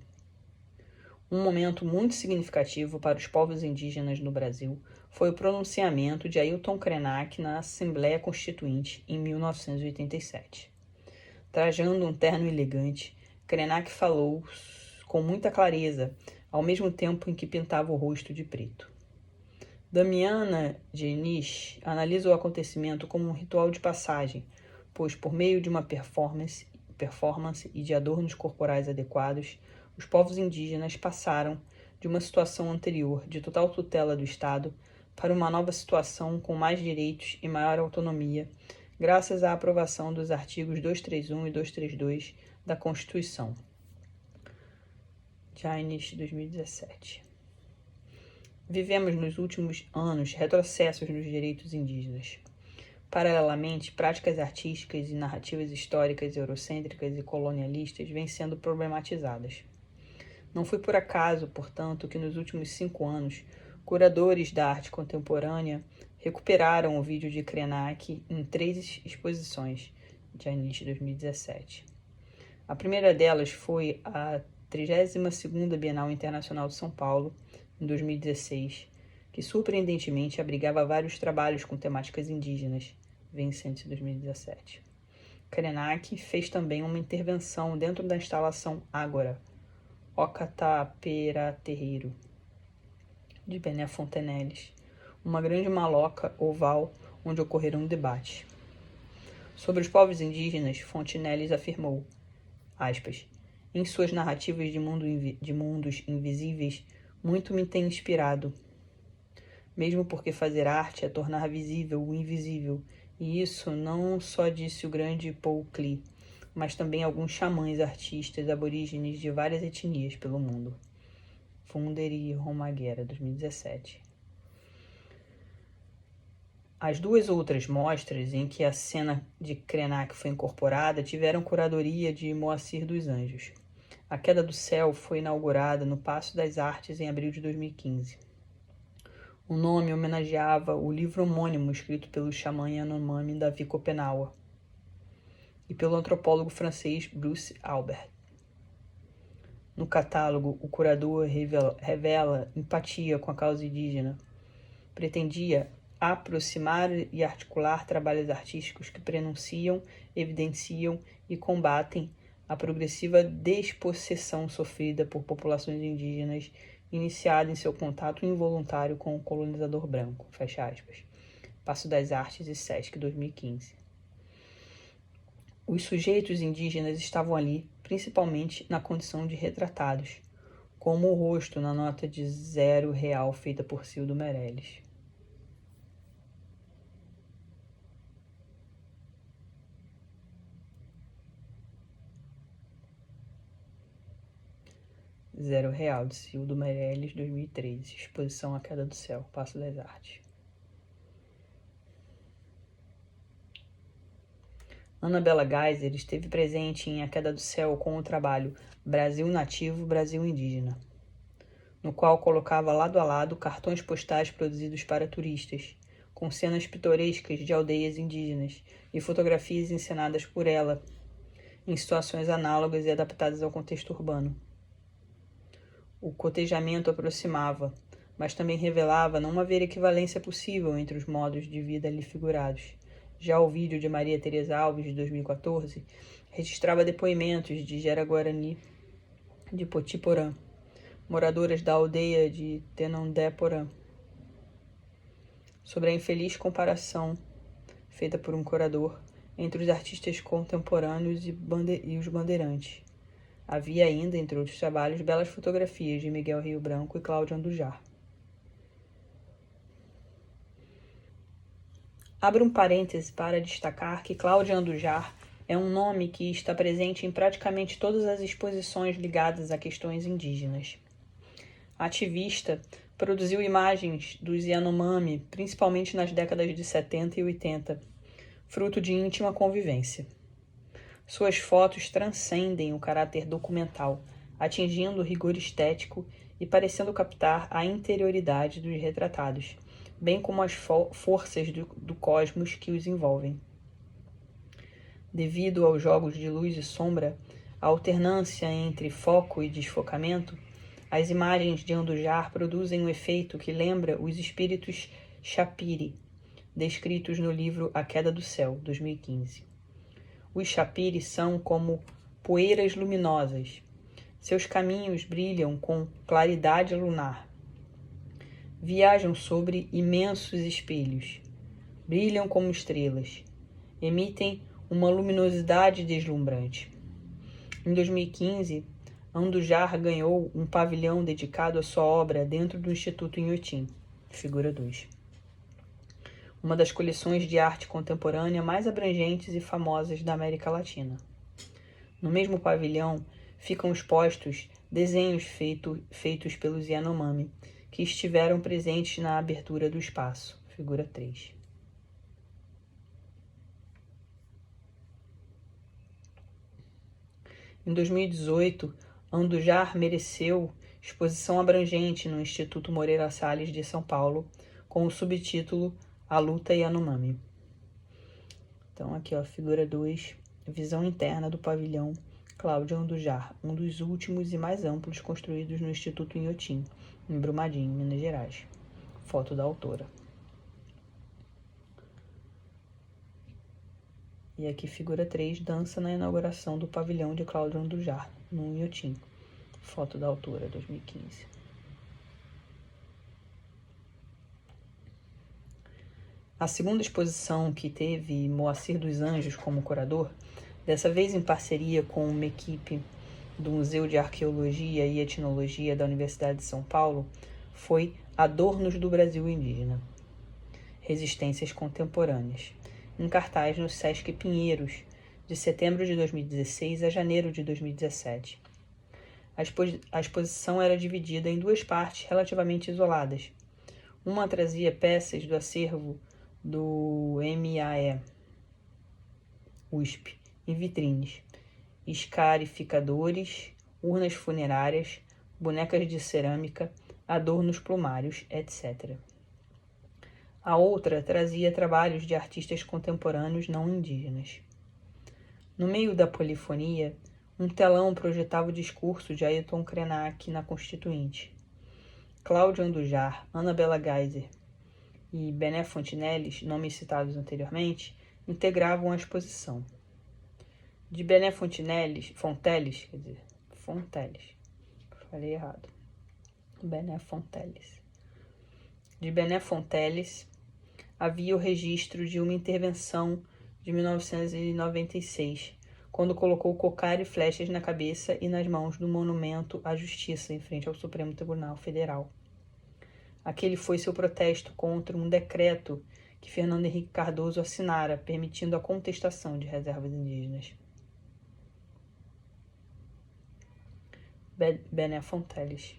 Um momento muito significativo para os povos indígenas no Brasil foi o pronunciamento de Ailton Krenak na Assembleia Constituinte em 1987. Trajando um terno elegante, Krenak falou com muita clareza, ao mesmo tempo em que pintava o rosto de preto. Damiana Diniz analisa o acontecimento como um ritual de passagem, pois por meio de uma performance e de adornos corporais adequados, os povos indígenas passaram de uma situação anterior de total tutela do Estado para uma nova situação com mais direitos e maior autonomia, graças à aprovação dos artigos 231 e 232 da Constituição. Diniz, 2017. Vivemos nos últimos anos retrocessos nos direitos indígenas. Paralelamente, práticas artísticas e narrativas históricas eurocêntricas e colonialistas vêm sendo problematizadas. Não foi por acaso, portanto, que nos últimos 5 anos, curadores da arte contemporânea recuperaram o vídeo de Krenak em 3 exposições, de início de 2017. A primeira delas foi a 32ª Bienal Internacional de São Paulo, em 2016, que surpreendentemente abrigava vários trabalhos com temáticas indígenas, Vicente 2017. Krenak fez também uma intervenção dentro da instalação Ágora, Ocatapera Terreiro, de Bené Fonteneles, uma grande maloca oval onde ocorreram debates. Sobre os povos indígenas, Fonteneles afirmou, aspas, em suas narrativas de mundos invisíveis, muito me tem inspirado, mesmo porque fazer arte é tornar visível o invisível, e isso não só disse o grande Paul Klee, mas também alguns xamãs artistas aborígenes de várias etnias pelo mundo. Funderi Romaguera, 2017. As duas outras mostras em que a cena de Krenak foi incorporada tiveram curadoria de Moacir dos Anjos. A Queda do Céu foi inaugurada no Paço das Artes em abril de 2015. O nome homenageava o livro homônimo escrito pelo xamã Yanomami Davi Kopenawa e pelo antropólogo francês Bruce Albert. No catálogo, o curador revela empatia com a causa indígena. Pretendia aproximar e articular trabalhos artísticos que prenunciam, evidenciam e combatem a progressiva despossessão sofrida por populações indígenas iniciada em seu contato involuntário com o colonizador branco, fecha aspas. Paço das Artes e Sesc 2015. Os sujeitos indígenas estavam ali, principalmente na condição de retratados, como o rosto na nota de R$0 feita por Cildo Meirelles. R$0 de Cildo Meirelles, 2013. Exposição A Queda do Céu, Paço das Artes. Ana Bela Geiser esteve presente em A Queda do Céu com o trabalho Brasil Nativo, Brasil Indígena, no qual colocava lado a lado cartões postais produzidos para turistas, com cenas pitorescas de aldeias indígenas e fotografias encenadas por ela, em situações análogas e adaptadas ao contexto urbano. O cotejamento aproximava, mas também revelava não haver equivalência possível entre os modos de vida ali figurados. Já o vídeo de Maria Tereza Alves, de 2014, registrava depoimentos de Gera Guarani de Potiporã, moradoras da aldeia de Tenondé-Porã, sobre a infeliz comparação feita por um curador entre os artistas contemporâneos e os bandeirantes. Havia ainda, entre outros trabalhos, belas fotografias de Miguel Rio Branco e Cláudio Andujar. Abro um parêntese para destacar que Cláudio Andujar é um nome que está presente em praticamente todas as exposições ligadas a questões indígenas. Ativista, produziu imagens dos Yanomami, principalmente nas décadas de 70 e 80, fruto de íntima convivência. Suas fotos transcendem o caráter documental, atingindo o rigor estético e parecendo captar a interioridade dos retratados, bem como as forças do cosmos que os envolvem. Devido aos jogos de luz e sombra, a alternância entre foco e desfocamento, as imagens de Andujar produzem um efeito que lembra os espíritos Chapiri, descritos no livro A Queda do Céu, 2015. Os Chapiri são como poeiras luminosas. Seus caminhos brilham com claridade lunar. Viajam sobre imensos espelhos. Brilham como estrelas. Emitem uma luminosidade deslumbrante. Em 2015, Andujar ganhou um pavilhão dedicado à sua obra dentro do Instituto Inhotim, figura 2. Uma das coleções de arte contemporânea mais abrangentes e famosas da América Latina. No mesmo pavilhão ficam expostos desenhos feitos pelos Yanomami, que estiveram presentes na abertura do espaço, figura 3. Em 2018, Andujar mereceu exposição abrangente no Instituto Moreira Salles de São Paulo, com o subtítulo A Luta Yanomami. Então aqui, ó, figura 2, visão interna do pavilhão Cláudio Andujar, um dos últimos e mais amplos construídos no Instituto Inhotim, em Brumadinho, Minas Gerais. foto da autora. E aqui figura 3, dança na inauguração do pavilhão de Cláudio Andujar, no Inhotim, foto da autora, 2015. A segunda exposição, que teve Moacir dos Anjos como curador, dessa vez em parceria com uma equipe do Museu de Arqueologia e Etnologia da Universidade de São Paulo, foi Adornos do Brasil Indígena, Resistências Contemporâneas, em cartaz no Sesc Pinheiros, de setembro de 2016 a janeiro de 2017. A exposição era dividida em 2 partes relativamente isoladas. Uma trazia peças do acervo do MAE, USP, em vitrines, escarificadores, urnas funerárias, bonecas de cerâmica, adornos plumários, etc. A outra trazia trabalhos de artistas contemporâneos não indígenas. No meio da polifonia, um telão projetava o discurso de Ailton Krenak na Constituinte. Cláudio Andujar, Ana Bela Geyser e Bené Fonteles, nomes citados anteriormente, integravam a exposição. De Bené Fonteles, falei errado. Bené Fonteles. De Bené Fonteles havia o registro de uma intervenção de 1996, quando colocou cocar e flechas na cabeça e nas mãos do Monumento à Justiça, em frente ao Supremo Tribunal Federal. Aquele foi seu protesto contra um decreto que Fernando Henrique Cardoso assinara, permitindo a contestação de reservas indígenas. Bené Fonteles.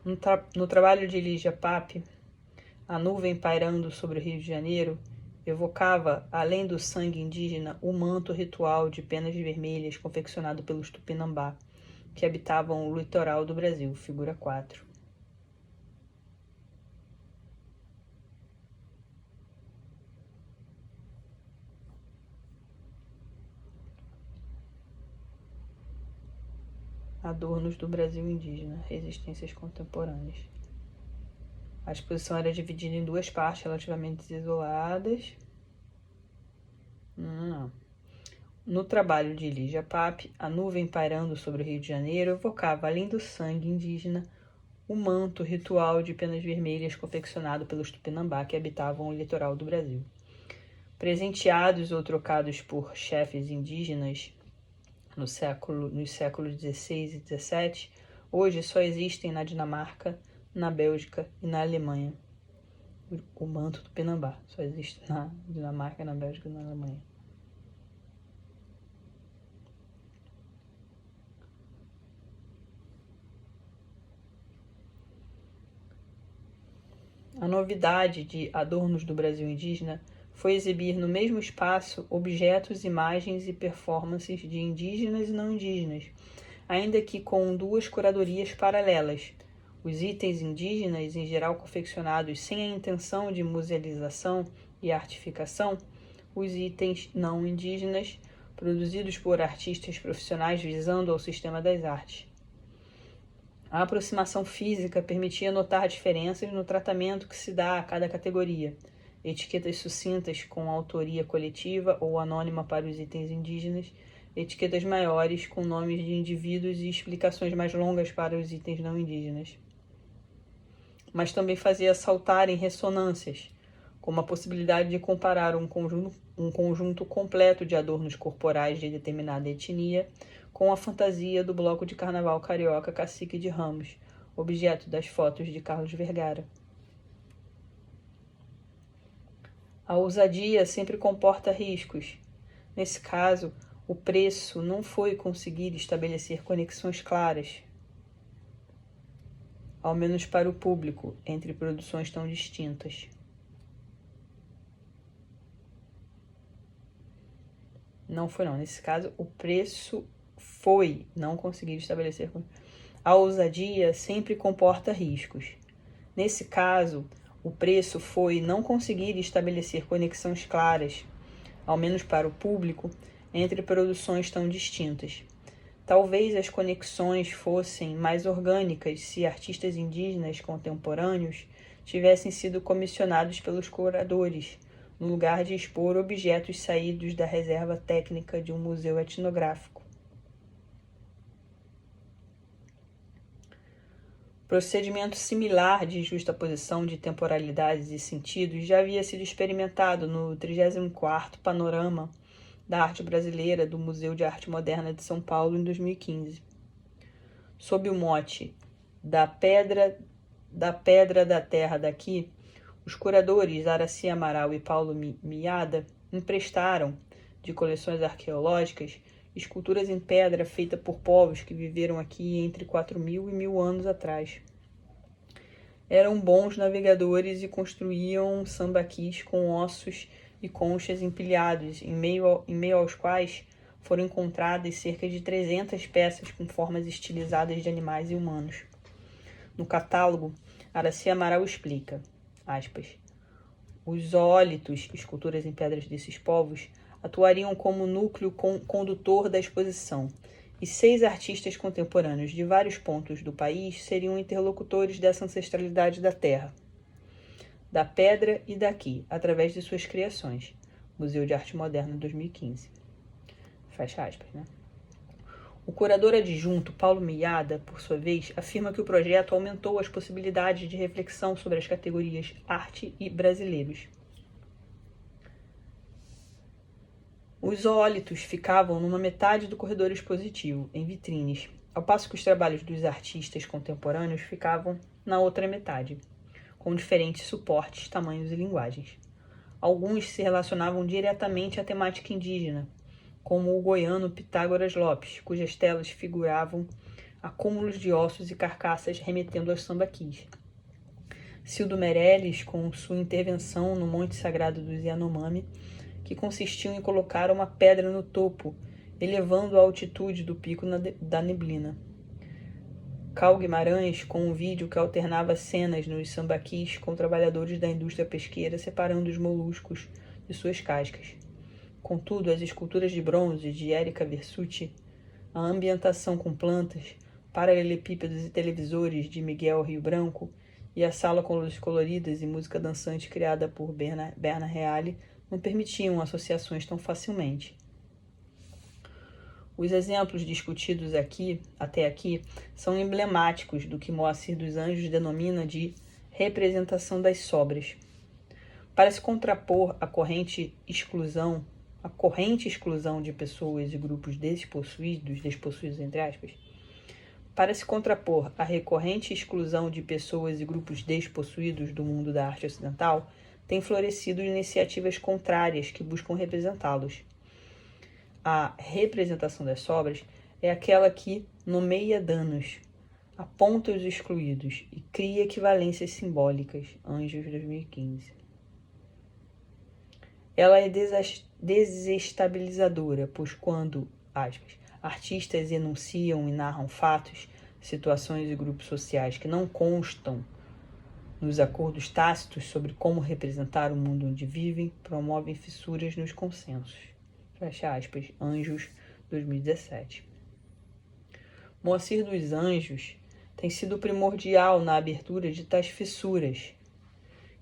No trabalho de Lígia Pape, A Nuvem Pairando sobre o Rio de Janeiro evocava, além do sangue indígena, o manto ritual de penas vermelhas confeccionado pelos Tupinambá, que habitavam o litoral do Brasil, figura 4. Adornos do Brasil Indígena, Resistências Contemporâneas. A exposição era dividida em 2 partes relativamente isoladas. No trabalho de Lígia Pape, A Nuvem Pairando sobre o Rio de Janeiro evocava, além do sangue indígena, o manto ritual de penas vermelhas confeccionado pelos Tupinambá que habitavam o litoral do Brasil. Presenteados ou trocados por chefes indígenas nos séculos XVI e XVII, hoje só existem na Dinamarca, na Bélgica e na Alemanha. O manto do Tupinambá só existe na Dinamarca, na Bélgica e na Alemanha. A novidade de Adornos do Brasil Indígena foi exibir no mesmo espaço objetos, imagens e performances de indígenas e não indígenas, ainda que com 2 curadorias paralelas. Os itens indígenas, em geral confeccionados sem a intenção de musealização e artificação, os itens não indígenas, produzidos por artistas profissionais visando ao sistema das artes. A aproximação física permitia notar diferenças no tratamento que se dá a cada categoria, etiquetas sucintas com autoria coletiva ou anônima para os itens indígenas, etiquetas maiores com nomes de indivíduos e explicações mais longas para os itens não indígenas. Mas também fazia saltar em ressonâncias, como a possibilidade de comparar um conjunto completo de adornos corporais de determinada etnia com a fantasia do bloco de carnaval carioca Cacique de Ramos, objeto das fotos de Carlos Vergara. A ousadia sempre comporta riscos. Nesse caso, o preço não foi conseguir estabelecer conexões claras, ao menos para o público, entre produções tão distintas. Nesse caso, o preço foi não conseguir estabelecer. A ousadia sempre comporta riscos. Nesse caso, o preço foi não conseguir estabelecer conexões claras, ao menos para o público, entre produções tão distintas. Talvez as conexões fossem mais orgânicas se artistas indígenas contemporâneos tivessem sido comissionados pelos curadores, no lugar de expor objetos saídos da reserva técnica de um museu etnográfico. Procedimento similar de justaposição de temporalidades e sentidos já havia sido experimentado no 34º Panorama da Arte Brasileira do Museu de Arte Moderna de São Paulo em 2015. Sob o mote da pedra da terra daqui, os curadores Aracy Amaral e Paulo Miada emprestaram, de coleções arqueológicas, esculturas em pedra feitas por povos que viveram aqui entre 4.000 e 1.000 anos atrás. Eram bons navegadores e construíam sambaquis com ossos e conchas empilhados, em meio aos quais foram encontradas cerca de 300 peças com formas estilizadas de animais e humanos. No catálogo, Aracy Amaral explica, aspas, os zoólitos, esculturas em pedras desses povos, atuariam como núcleo condutor da exposição, e 6 artistas contemporâneos de vários pontos do país seriam interlocutores dessa ancestralidade da terra, da pedra e daqui, através de suas criações. Museu de Arte Moderna, 2015. Fecha aspas, né? O curador adjunto, Paulo Miada, por sua vez, afirma que o projeto aumentou as possibilidades de reflexão sobre as categorias arte e brasileiros. Os zoólitos ficavam numa metade do corredor expositivo, em vitrines, ao passo que os trabalhos dos artistas contemporâneos ficavam na outra metade, com diferentes suportes, tamanhos e linguagens. Alguns se relacionavam diretamente à temática indígena, como o goiano Pitágoras Lopes, cujas telas figuravam acúmulos de ossos e carcaças remetendo aos sambaquis. Cildo Meirelles, com sua intervenção no Monte Sagrado dos Yanomami, que consistiu em colocar uma pedra no topo, elevando a altitude do pico da neblina. Cal Guimarães, com um vídeo que alternava cenas nos sambaquis com trabalhadores da indústria pesqueira separando os moluscos de suas cascas. Contudo, as esculturas de bronze de Érica Versucci, a ambientação com plantas, paralelepípedos e televisores de Miguel Rio Branco e a sala com luzes coloridas e música dançante criada por Berna Reale não permitiam associações tão facilmente. Os exemplos discutidos até aqui são emblemáticos do que Moacir dos Anjos denomina de representação das sobras. Para se contrapor à corrente exclusão de pessoas e grupos despossuídos, entre aspas, para se contrapor à recorrente exclusão de pessoas e grupos despossuídos do mundo da arte ocidental, têm florescido iniciativas contrárias que buscam representá-los. A representação das sobras é aquela que nomeia danos, aponta os excluídos e cria equivalências simbólicas. Anjos, 2015. Ela é desestabilizadora, pois quando, aspas, artistas enunciam e narram fatos, situações e grupos sociais que não constam nos acordos tácitos sobre como representar o mundo onde vivem, promovem fissuras nos consensos. Fecha aspas, Anjos, 2017. Moacir dos Anjos tem sido primordial na abertura de tais fissuras,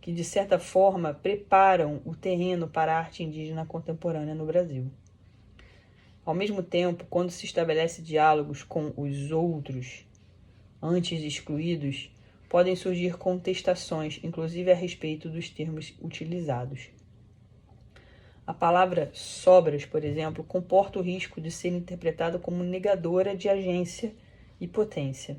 que de certa forma preparam o terreno para a arte indígena contemporânea no Brasil. Ao mesmo tempo, quando se estabelece diálogos com os outros, antes excluídos, podem surgir contestações, inclusive a respeito dos termos utilizados. A palavra sobras, por exemplo, comporta o risco de ser interpretada como negadora de agência e potência.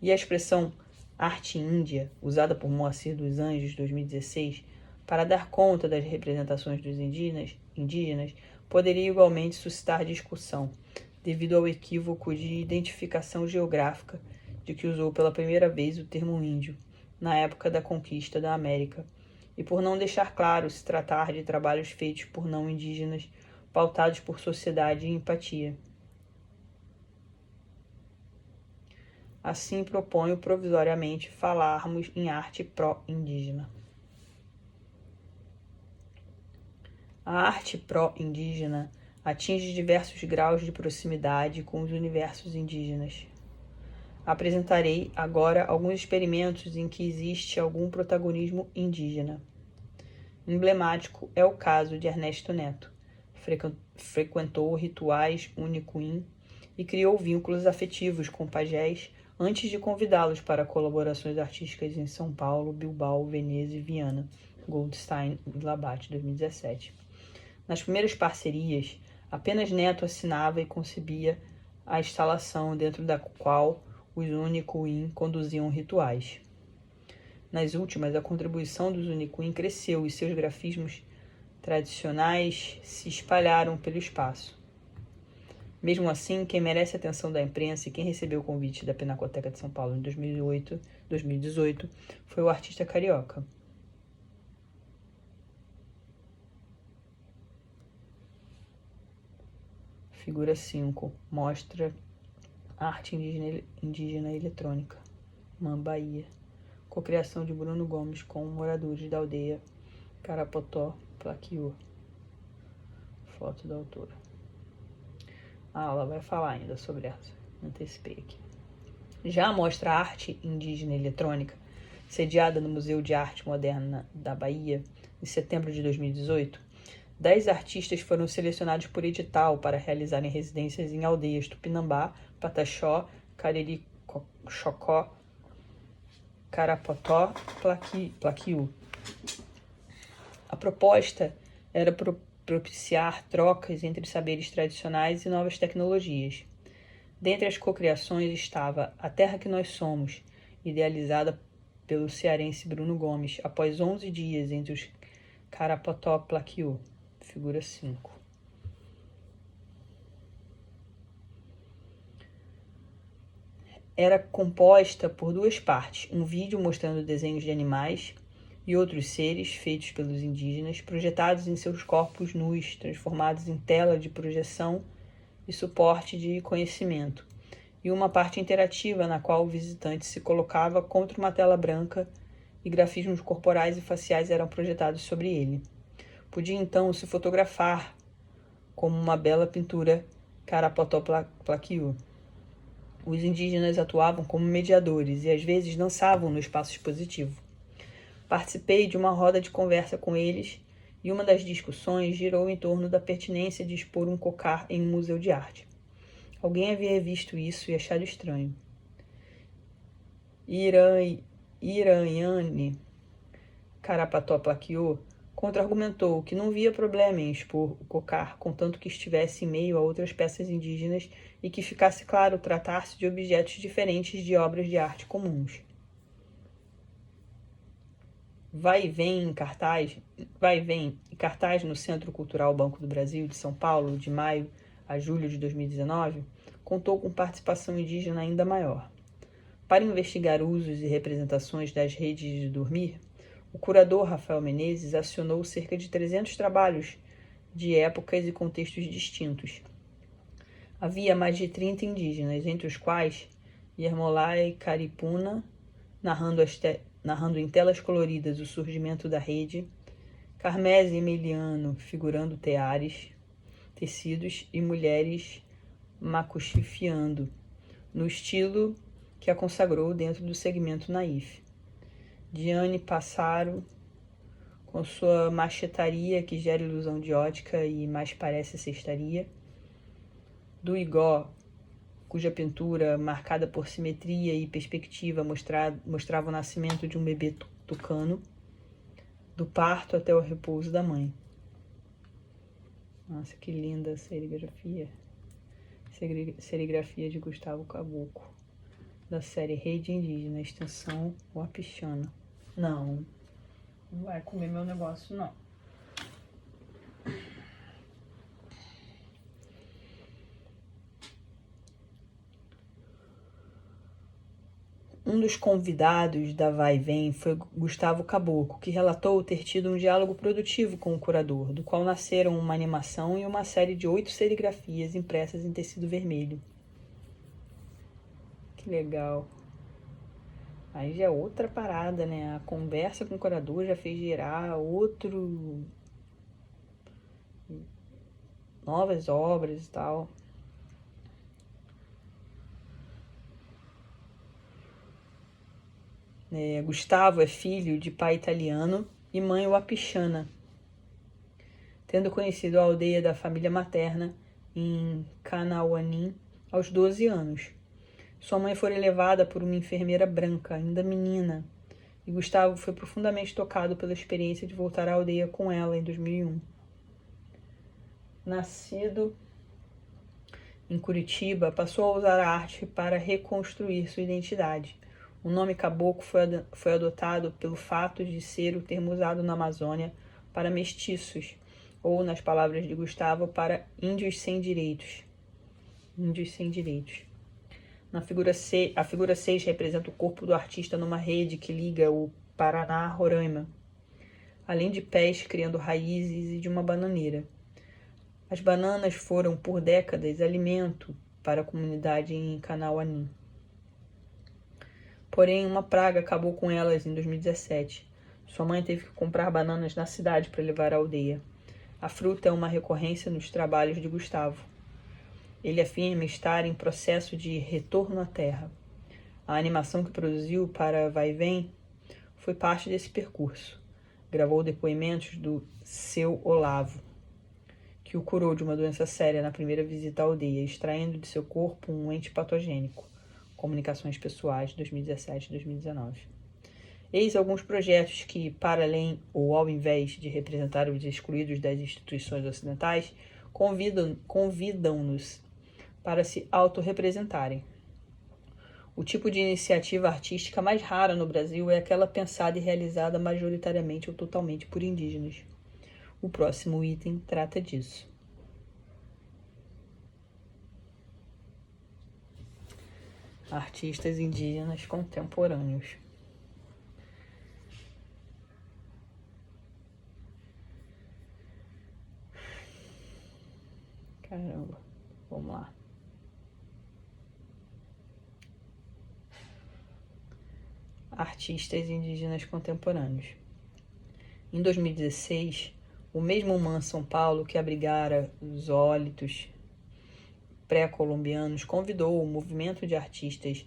E a expressão arte índia, usada por Moacir dos Anjos, 2016, para dar conta das representações dos indígenas, poderia igualmente suscitar discussão, devido ao equívoco de identificação geográfica de que usou pela primeira vez o termo índio, na época da conquista da América, e por não deixar claro se tratar de trabalhos feitos por não indígenas, pautados por sociedade e empatia. Assim, proponho provisoriamente falarmos em arte pró-indígena. A arte pró-indígena atinge diversos graus de proximidade com os universos indígenas. Apresentarei agora alguns experimentos em que existe algum protagonismo indígena. Emblemático é o caso de Ernesto Neto. Frequentou rituais Unicuim e criou vínculos afetivos com pajés antes de convidá-los para colaborações artísticas em São Paulo, Bilbao, Veneza e Viana, Goldstein e Labat, 2017. Nas primeiras parcerias, apenas Neto assinava e concebia a instalação dentro da qual os Unicuim conduziam rituais. Nas últimas, a contribuição dos Unicuim cresceu e seus grafismos tradicionais se espalharam pelo espaço. Mesmo assim, quem merece a atenção da imprensa e quem recebeu o convite da Pinacoteca de São Paulo em 2018 foi o artista carioca. Figura 5. Mostra arte indígena eletrônica. Bahia. Cocriação de Bruno Gomes com moradores da aldeia Carapotó, Plaquiô. Foto da autora. A aula vai falar ainda sobre essa. Antecipei aqui. Já a mostra Arte Indígena Eletrônica, sediada no Museu de Arte Moderna da Bahia, em setembro de 2018, 10 artistas foram selecionados por edital para realizarem residências em aldeias Tupinambá, Pataxó, Cariri-Chocó, Carapotó, Plaquiú. A proposta era propiciar trocas entre saberes tradicionais e novas tecnologias. Dentre as cocriações estava A Terra que Nós Somos, idealizada pelo cearense Bruno Gomes, após 11 dias entre os Carapotó Plaquiú, figura 5. Era composta por duas partes, um vídeo mostrando desenhos de animais e outros seres feitos pelos indígenas, projetados em seus corpos nus, transformados em tela de projeção e suporte de conhecimento, e uma parte interativa na qual o visitante se colocava contra uma tela branca e grafismos corporais e faciais eram projetados sobre ele. Podia então se fotografar como uma bela pintura Carapotó Plaquiú. Os indígenas atuavam como mediadores e às vezes dançavam no espaço expositivo. Participei de uma roda de conversa com eles e uma das discussões girou em torno da pertinência de expor um cocar em um museu de arte. Alguém havia visto isso e achado estranho. Iranhane Carapotó Plaquiô contra-argumentou que não via problema em expor o cocar, contanto que estivesse em meio a outras peças indígenas e que ficasse claro tratar-se de objetos diferentes de obras de arte comuns. Vai e vem cartaz no Centro Cultural Banco do Brasil de São Paulo, de maio a julho de 2019, contou com participação indígena ainda maior. Para investigar usos e representações das redes de dormir, o curador Rafael Menezes acionou cerca de 300 trabalhos de épocas e contextos distintos. Havia mais de 30 indígenas, entre os quais Yermolai Caripuna, narrando em telas coloridas o surgimento da rede, Carmese Emiliano figurando tecidos e mulheres macuxifiando, no estilo que a consagrou dentro do segmento naif. Diane Passaro, com sua machetaria que gera ilusão de ótica e mais parece cestaria. Do Igó, cuja pintura, marcada por simetria e perspectiva, mostrava o nascimento de um bebê tucano, do parto até o repouso da mãe. Nossa, que linda a serigrafia. Serigrafia de Gustavo Caboclo, da série Rede Indígena, extensão Wapichana. Não vai comer meu negócio, não. Um dos convidados da Vai e Vem foi Gustavo Caboclo, que relatou ter tido um diálogo produtivo com o curador, do qual nasceram uma animação e uma série de 8 serigrafias impressas em tecido vermelho. Que legal. Aí já é outra parada, né? A conversa com o curador já fez gerar novas obras e tal. Gustavo é filho de pai italiano e mãe wapichana, tendo conhecido a aldeia da família materna em Kanauanin aos 12 anos. Sua mãe foi levada por uma enfermeira branca, ainda menina, e Gustavo foi profundamente tocado pela experiência de voltar à aldeia com ela em 2001. Nascido em Curitiba, passou a usar a arte para reconstruir sua identidade. O nome caboclo foi adotado pelo fato de ser o termo usado na Amazônia para mestiços, ou, nas palavras de Gustavo, para índios sem direitos. Índios sem direitos. A figura 6 representa o corpo do artista numa rede que liga o Paraná a Roraima, além de pés criando raízes e de uma bananeira. As bananas foram, por décadas, alimento para a comunidade em Kanauanin. Porém, uma praga acabou com elas em 2017. Sua mãe teve que comprar bananas na cidade para levar à aldeia. A fruta é uma recorrência nos trabalhos de Gustavo. Ele afirma estar em processo de retorno à terra. A animação que produziu para Vai Vem foi parte desse percurso. Gravou depoimentos do seu Olavo, que o curou de uma doença séria na primeira visita à aldeia, extraindo de seu corpo um ente patogênico. Comunicações Pessoais, 2017 e 2019. Eis alguns projetos que, para além ou ao invés de representar os excluídos das instituições ocidentais, convidam-nos para se autorrepresentarem. O tipo de iniciativa artística mais rara no Brasil é aquela pensada e realizada majoritariamente ou totalmente por indígenas. O próximo item trata disso. Artistas indígenas contemporâneos. Caramba, vamos lá. Artistas indígenas contemporâneos. Em 2016, o mesmo MAN São Paulo, que abrigara os ólitos pré-colombianos, convidou o movimento de artistas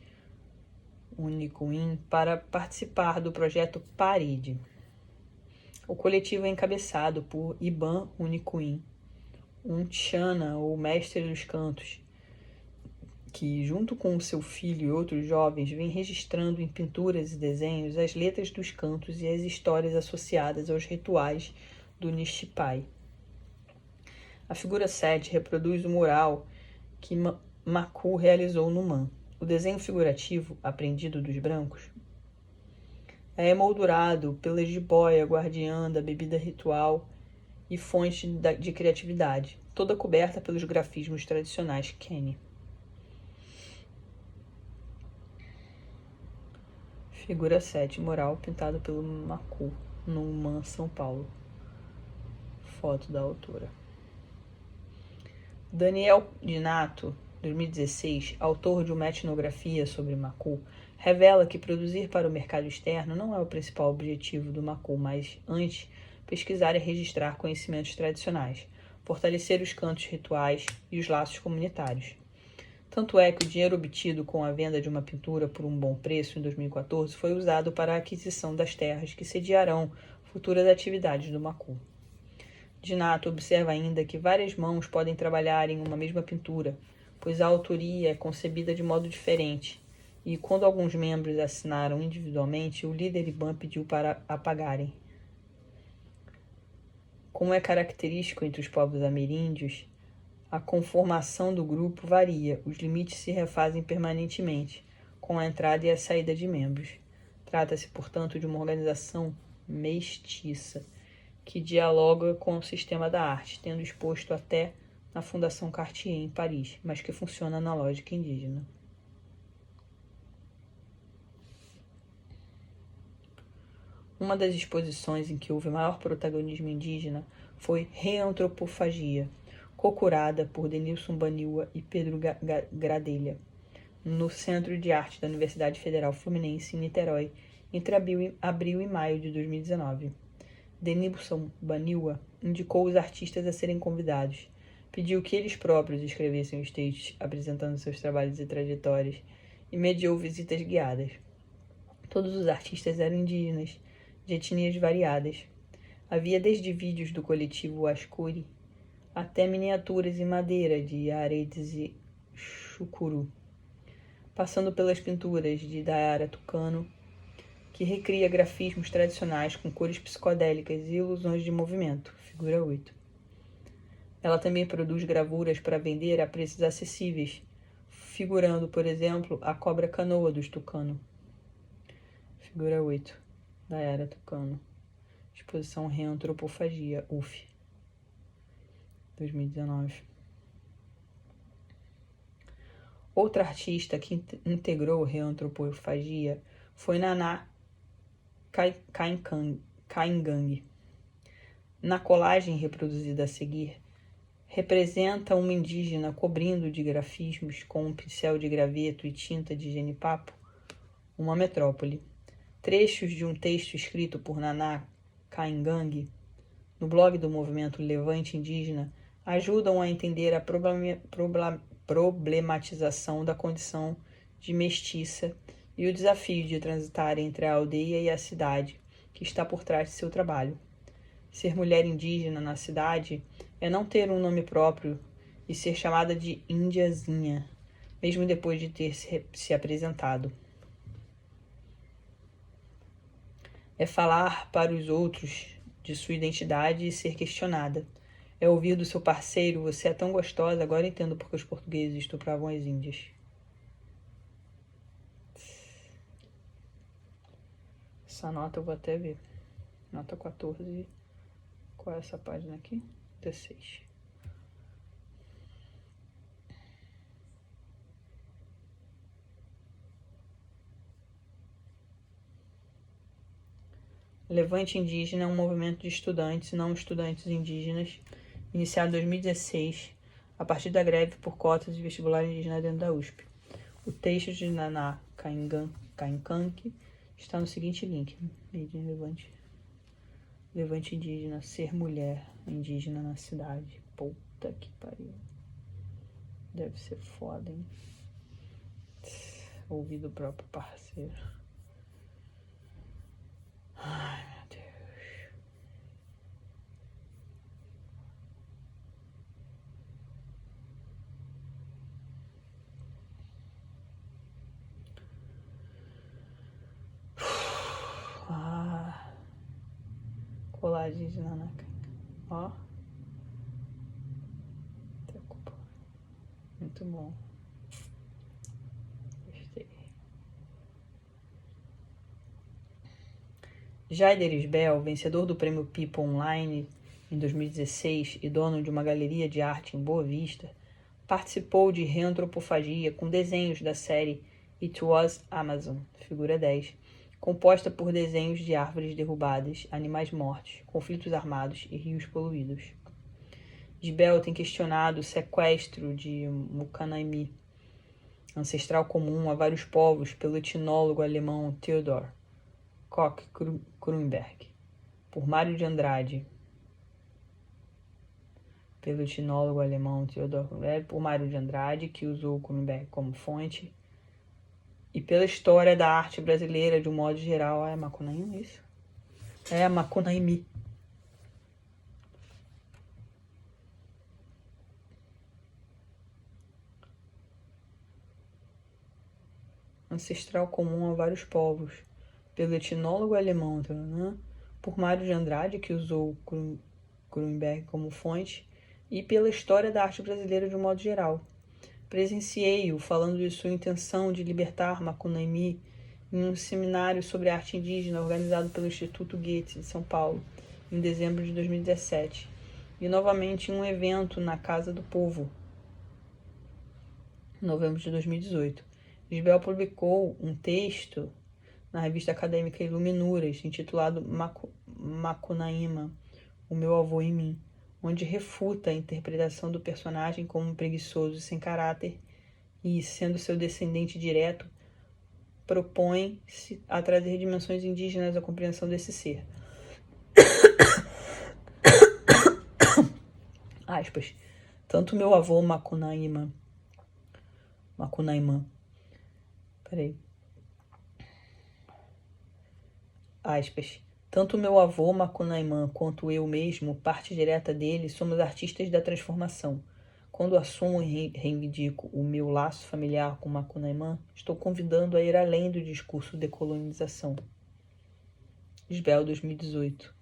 Unicuim para participar do projeto Paride. O coletivo é encabeçado por Iban Unicuim, um Tchana, ou mestre dos cantos, que, junto com seu filho e outros jovens, vem registrando em pinturas e desenhos as letras dos cantos e as histórias associadas aos rituais do Nishipai. A figura 7 reproduz o mural que Macu realizou no MAN. O desenho figurativo, aprendido dos brancos, é emoldurado pela jiboia guardiã da bebida ritual e fonte de criatividade, toda coberta pelos grafismos tradicionais Kene. Figura 7, mural pintado pelo Macu, no MAN São Paulo. Foto da autora. Daniel Dinato, 2016, autor de uma etnografia sobre Macu, revela que produzir para o mercado externo não é o principal objetivo do Macu, mas, antes, pesquisar e registrar conhecimentos tradicionais, fortalecer os cantos rituais e os laços comunitários. Tanto é que o dinheiro obtido com a venda de uma pintura por um bom preço em 2014 foi usado para a aquisição das terras que sediarão futuras atividades do Macu. Dinato observa ainda que várias mãos podem trabalhar em uma mesma pintura, pois a autoria é concebida de modo diferente, e quando alguns membros assinaram individualmente, o líder Iban pediu para apagarem. Como é característico entre os povos ameríndios, a conformação do grupo varia, os limites se refazem permanentemente, com a entrada e a saída de membros. Trata-se, portanto, de uma organização mestiça, que dialoga com o sistema da arte, tendo exposto até na Fundação Cartier, em Paris, mas que funciona na lógica indígena. Uma das exposições em que houve maior protagonismo indígena foi Reantropofagia, co-curada por Denilson Baniwa e Pedro Gradelha, no Centro de Arte da Universidade Federal Fluminense, em Niterói, entre abril e maio de 2019. Denilson Baniwa indicou os artistas a serem convidados, Pediu que eles próprios escrevessem os textos apresentando seus trabalhos e trajetórias e mediou visitas guiadas. Todos os artistas eram indígenas, de etnias variadas. Havia desde vídeos do coletivo Ascuri até miniaturas em madeira de Aredes e Chucuru, passando pelas pinturas de Dayara Tucano, que recria grafismos tradicionais com cores psicodélicas e ilusões de movimento, figura 8. Ela também produz gravuras para vender a preços acessíveis, figurando, por exemplo, a cobra canoa dos Tucano, figura 8, Dayara Tucano. Exposição Reantropofagia, UF, 2019. Outra artista que integrou Reantropofagia foi Naná Caingangue. Na colagem reproduzida a seguir, representa uma indígena cobrindo de grafismos com um pincel de graveto e tinta de genipapo uma metrópole. Trechos de um texto escrito por Naná Caingangue no blog do movimento Levante Indígena ajudam a entender a problematização da condição de mestiça e o desafio de transitar entre a aldeia e a cidade que está por trás de seu trabalho. Ser mulher indígena na cidade é não ter um nome próprio e ser chamada de índiazinha, mesmo depois de ter se apresentado. É falar para os outros de sua identidade e ser questionada. É ouvir do seu parceiro: você é tão gostosa, agora entendo porque os portugueses estupravam as índias. Essa nota eu vou até ver. Nota 14. Qual é essa página aqui? 16. Levante Indígena é um movimento de estudantes e não estudantes indígenas, iniciado em 2016, a partir da greve por cotas de vestibular indígena dentro da USP. O texto de Naná Caingangue está no seguinte link. Levante Indígena, ser mulher indígena na cidade. Puta que pariu. Deve ser foda, hein? Ouvir do próprio parceiro. Ai, meu Deus. Colagem de Nanaka. Ó. Muito bom. Gostei. Jaider Isbel, vencedor do prêmio People Online em 2016 e dono de uma galeria de arte em Boa Vista, participou de Reantropofagia com desenhos da série It Was Amazon, figura 10, composta por desenhos de árvores derrubadas, animais mortos, conflitos armados e rios poluídos. Isbel tem questionado o sequestro de Mucanaimi, ancestral comum a vários povos, pelo etnólogo alemão Theodor Koch-Grünberg, por Mário de Andrade, pelo etnólogo alemão Theodor Grünberg, por Mário de Andrade, que usou Grünberg como fonte, e pela história da arte brasileira de um modo geral. É Macunaíma isso? É Macunaími. Ancestral comum a vários povos, pelo etnólogo alemão, por Mário de Andrade, que usou Grünberg como fonte, e pela história da arte brasileira de um modo geral. Presenciei-o falando de sua intenção de libertar Macunaími em um seminário sobre arte indígena organizado pelo Instituto Goethe de São Paulo, em dezembro de 2017, e novamente em um evento na Casa do Povo, em novembro de 2018. Isbel publicou um texto na revista acadêmica Iluminuras, intitulado Macunaíma, o meu avô em mim, onde refuta a interpretação do personagem como preguiçoso e sem caráter e, sendo seu descendente direto, propõe-se a trazer dimensões indígenas à compreensão desse ser. Aspas. Tanto meu avô Macunaíma quanto eu mesmo, parte direta dele, somos artistas da transformação. Quando assumo e reivindico o meu laço familiar com Macunaíma, estou convidando a ir além do discurso de decolonização. Isbel 2018.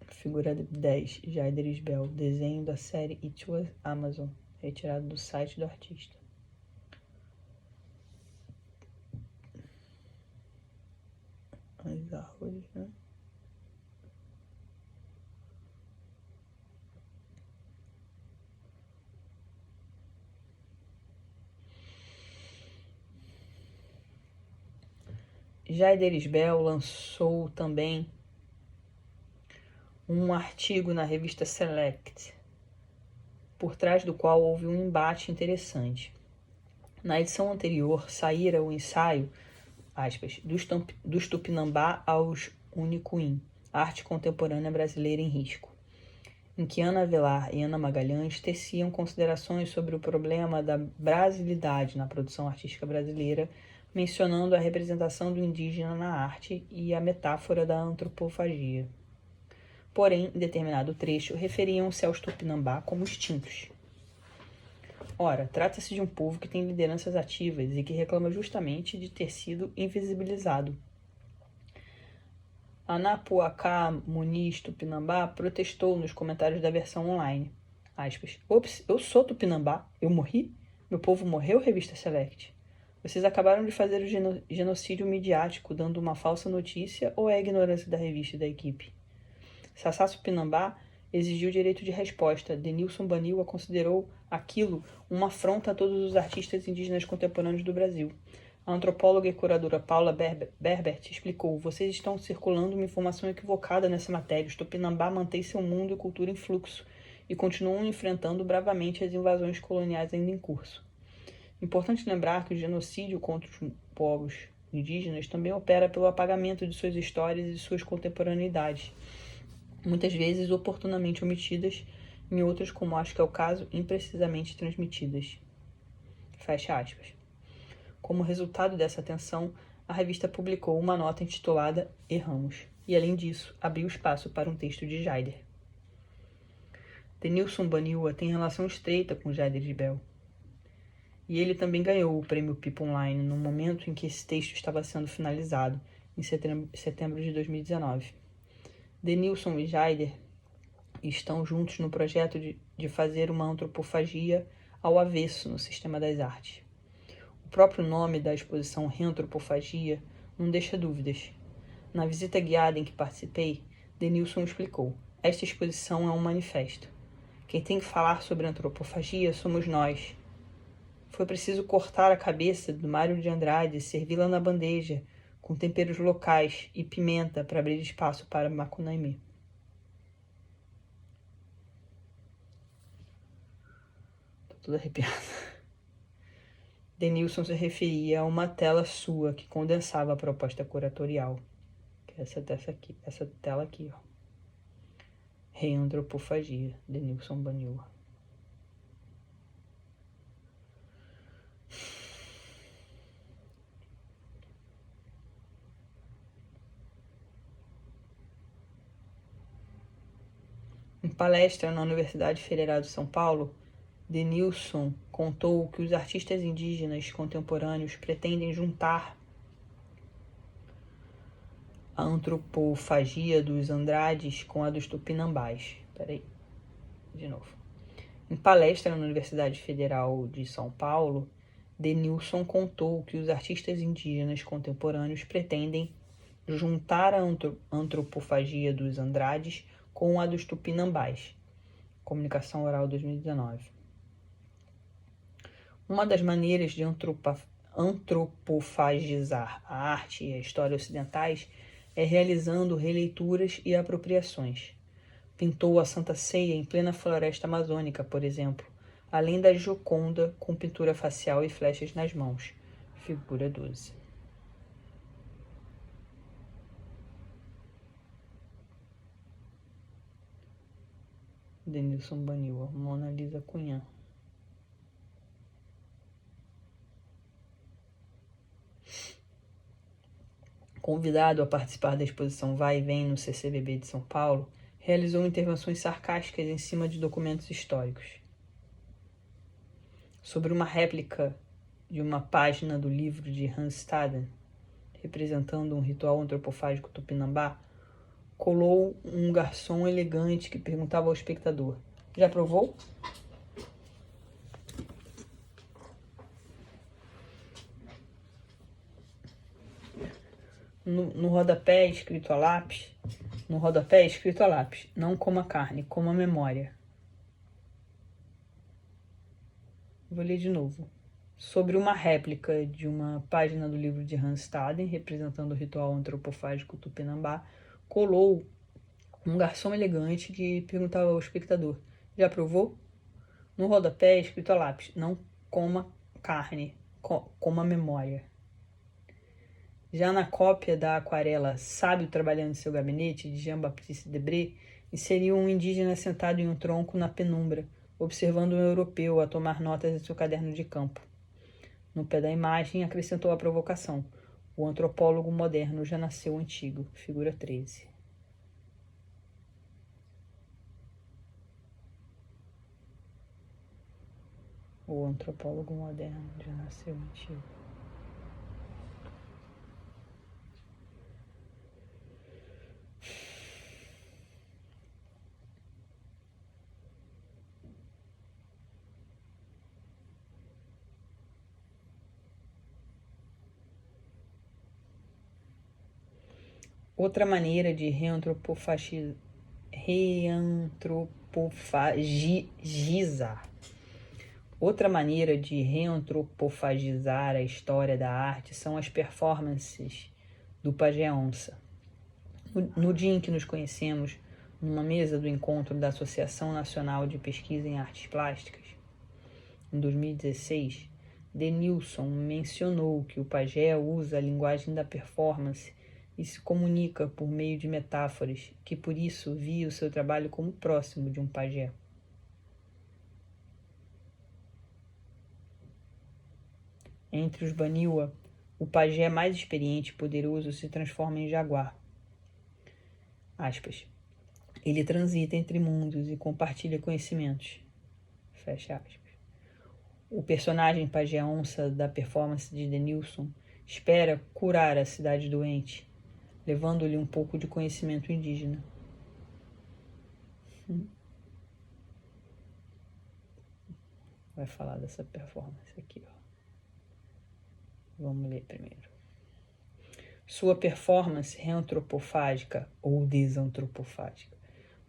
Figura 10, Jaider Isbel. Desenho da série It Was Amazon, retirado do site do artista. As árvores, né? Jaider Isbel lançou também um artigo na revista Select, por trás do qual houve um embate interessante. Na edição anterior, saíra o ensaio, aspas, dos Tupinambá aos Unicuim, arte contemporânea brasileira em risco, em que Ana Avelar e Ana Magalhães teciam considerações sobre o problema da brasilidade na produção artística brasileira, mencionando a representação do indígena na arte e a metáfora da antropofagia. Porém, em determinado trecho, referiam-se aos Tupinambá como extintos. Ora, trata-se de um povo que tem lideranças ativas e que reclama justamente de ter sido invisibilizado. Anapuacá Muniz Tupinambá protestou nos comentários da versão online. Aspas. Ops, eu sou Tupinambá? Eu morri? Meu povo morreu, revista Select? Vocês acabaram de fazer o genocídio midiático dando uma falsa notícia ou é a ignorância da revista e da equipe? Sassá Tupinambá exigiu direito de resposta. Denilson Baniwa considerou aquilo uma afronta a todos os artistas indígenas contemporâneos do Brasil. A antropóloga e curadora Paula Berbert explicou: vocês estão circulando uma informação equivocada nessa matéria. Os Tupinambá mantêm seu mundo e cultura em fluxo e continuam enfrentando bravamente as invasões coloniais ainda em curso. Importante lembrar que o genocídio contra os povos indígenas também opera pelo apagamento de suas histórias e suas contemporaneidades, muitas vezes oportunamente omitidas, em outras, como acho que é o caso, imprecisamente transmitidas. Fecha aspas. Como resultado dessa tensão, a revista publicou uma nota intitulada Erramos, e além disso, abriu espaço para um texto de Jaider. Denilson Baniwa tem relação estreita com Jaider Isbel, e ele também ganhou o prêmio Pipa Online no momento em que esse texto estava sendo finalizado, em setembro de 2019. Denilson e Jaider estão juntos no projeto de fazer uma antropofagia ao avesso no sistema das artes. O próprio nome da exposição Reantropofagia não deixa dúvidas. Na visita guiada em que participei, Denilson explicou: esta exposição é um manifesto. Quem tem que falar sobre antropofagia somos nós. Foi preciso cortar a cabeça do Mário de Andrade e servi-la na bandeja, com temperos locais e pimenta para abrir espaço para Macunaíma. Tô toda arrepiada. Denilson se referia a uma tela sua que condensava a proposta curatorial. Que é essa tela aqui, ó. Reantropofagia, Denilson Baniwa. Em palestra na Universidade Federal de São Paulo, Denilson contou que os artistas indígenas contemporâneos pretendem juntar a antropofagia dos Andrades com a dos Tupinambás. Em palestra na Universidade Federal de São Paulo, Denilson contou que os artistas indígenas contemporâneos pretendem juntar a antropofagia dos Andrades com a dos Tupinambás. Comunicação Oral 2019. Uma das maneiras de antropofagizar a arte e a história ocidentais é realizando releituras e apropriações. Pintou a Santa Ceia em plena floresta amazônica, por exemplo, além da Gioconda com pintura facial e flechas nas mãos. Figura 12. Denilson Baniwa, Mona Lisa Cunha. Convidado a participar da exposição Vai e Vem no CCBB de São Paulo, realizou intervenções sarcásticas em cima de documentos históricos. Sobre uma réplica de uma página do livro de Hans Staden, representando um ritual antropofágico tupinambá, colou um garçom elegante que perguntava ao espectador: já provou? No rodapé escrito a lápis, não coma carne, coma memória. Vou ler de novo. Sobre uma réplica de uma página do livro de Hans Staden, representando o ritual antropofágico tupinambá, colou um garçom elegante que perguntava ao espectador: já provou? No rodapé escrito a lápis: não coma carne, coma memória. Já na cópia da aquarela Sábio Trabalhando em Seu Gabinete, de Jean-Baptiste Debré, inseriu um indígena sentado em um tronco na penumbra, observando um europeu a tomar notas em seu caderno de campo. No pé da imagem, acrescentou a provocação: o antropólogo moderno já nasceu antigo, figura 13. O antropólogo moderno já nasceu antigo. Outra maneira de reantropofagizar a história da arte são as performances do Pajé Onça. No dia em que nos conhecemos, numa mesa do encontro da Associação Nacional de Pesquisa em Artes Plásticas, em 2016, Denilson mencionou que o pajé usa a linguagem da performance e se comunica por meio de metáforas, que por isso via o seu trabalho como próximo de um pajé. Entre os Baniwa, o pajé mais experiente e poderoso se transforma em jaguar. Aspas. Ele transita entre mundos e compartilha conhecimentos. Fecha aspas. O personagem Pajé Onça da performance de Denilson espera curar a cidade doente, levando-lhe um pouco de conhecimento indígena. Vai falar dessa performance aqui, ó. Vamos ler primeiro. Sua performance reantropofágica ou desantropofágica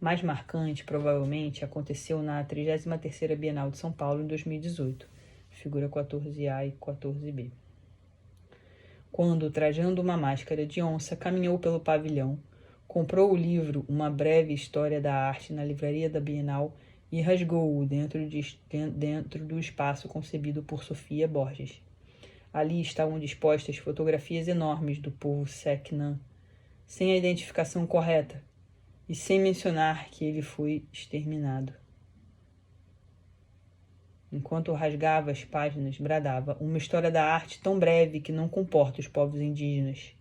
mais marcante, provavelmente, aconteceu na 33ª Bienal de São Paulo, em 2018, figura 14A e 14B. Quando, trajando uma máscara de onça, caminhou pelo pavilhão, comprou o livro Uma Breve História da Arte na livraria da Bienal e rasgou-o dentro do espaço concebido por Sofia Borges. Ali estavam dispostas fotografias enormes do povo Sequinã, sem a identificação correta, e sem mencionar que ele foi exterminado. Enquanto rasgava as páginas, bradava: uma história da arte tão breve que não comporta os povos indígenas.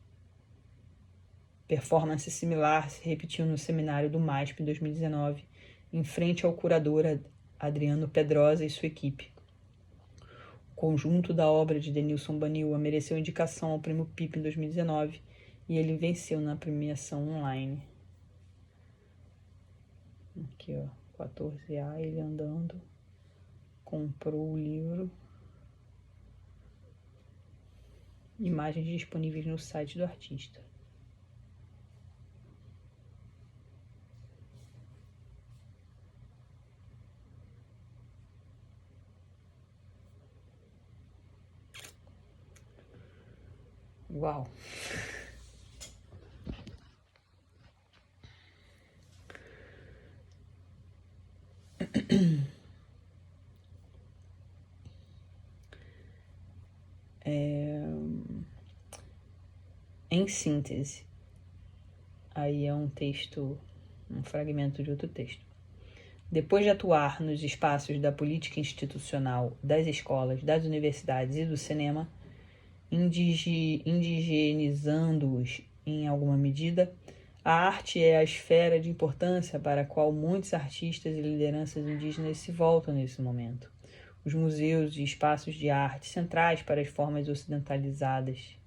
Performance similar se repetiu no seminário do MASP em 2019, em frente ao curador Adriano Pedrosa e sua equipe. O conjunto da obra de Denilson Baniwa mereceu indicação ao Prêmio PIP em 2019 e ele venceu na premiação online. Aqui, ó, 14A, ele andando, comprou o livro. Imagens disponíveis no site do artista. Uau! Em síntese, aí é um texto, um fragmento de outro texto. Depois de atuar nos espaços da política institucional, das escolas, das universidades e do cinema, indigenizando-os em alguma medida, a arte é a esfera de importância para a qual muitos artistas e lideranças indígenas se voltam nesse momento. Os museus e espaços de arte centrais para as formas ocidentalizadas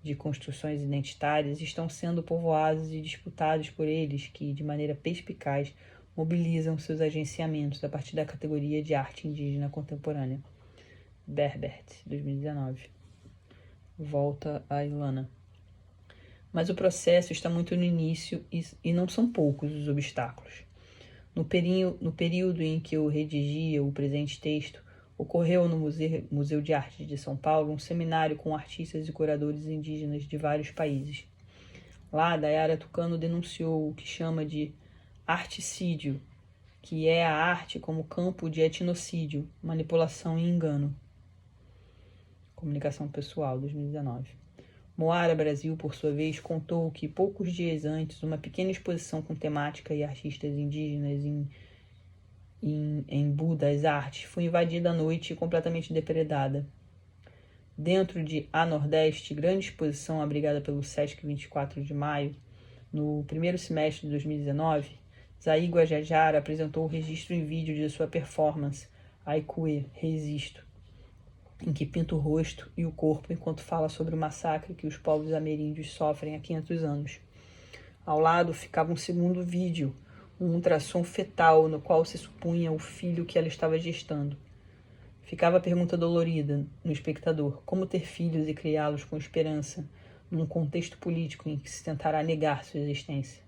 de construções identitárias estão sendo povoados e disputados por eles que, de maneira perspicaz, mobilizam seus agenciamentos a partir da categoria de arte indígena contemporânea. Berbert, 2019. Volta a Ilana. Mas o processo está muito no início e não são poucos os obstáculos. No período em que eu redigia o presente texto, ocorreu no Museu de Arte de São Paulo um seminário com artistas e curadores indígenas de vários países. Lá, Dayara Tucano denunciou o que chama de articídio, que é a arte como campo de etnocídio, manipulação e engano. Comunicação Pessoal, 2019. Moara Brasil, por sua vez, contou que poucos dias antes, uma pequena exposição com temática e artistas indígenas em Embu das Artes foi invadida à noite e completamente depredada. Dentro de A Nordeste, grande exposição abrigada pelo Sesc 24 de maio, no primeiro semestre de 2019, Zaí Guajajara apresentou o registro em vídeo de sua performance, Aikue, Resisto, em que pinta o rosto e o corpo enquanto fala sobre o massacre que os povos ameríndios sofrem há 500 anos. Ao lado ficava um segundo vídeo, um ultrassom fetal no qual se supunha o filho que ela estava gestando. Ficava a pergunta dolorida no espectador: como ter filhos e criá-los com esperança, num contexto político em que se tentará negar sua existência?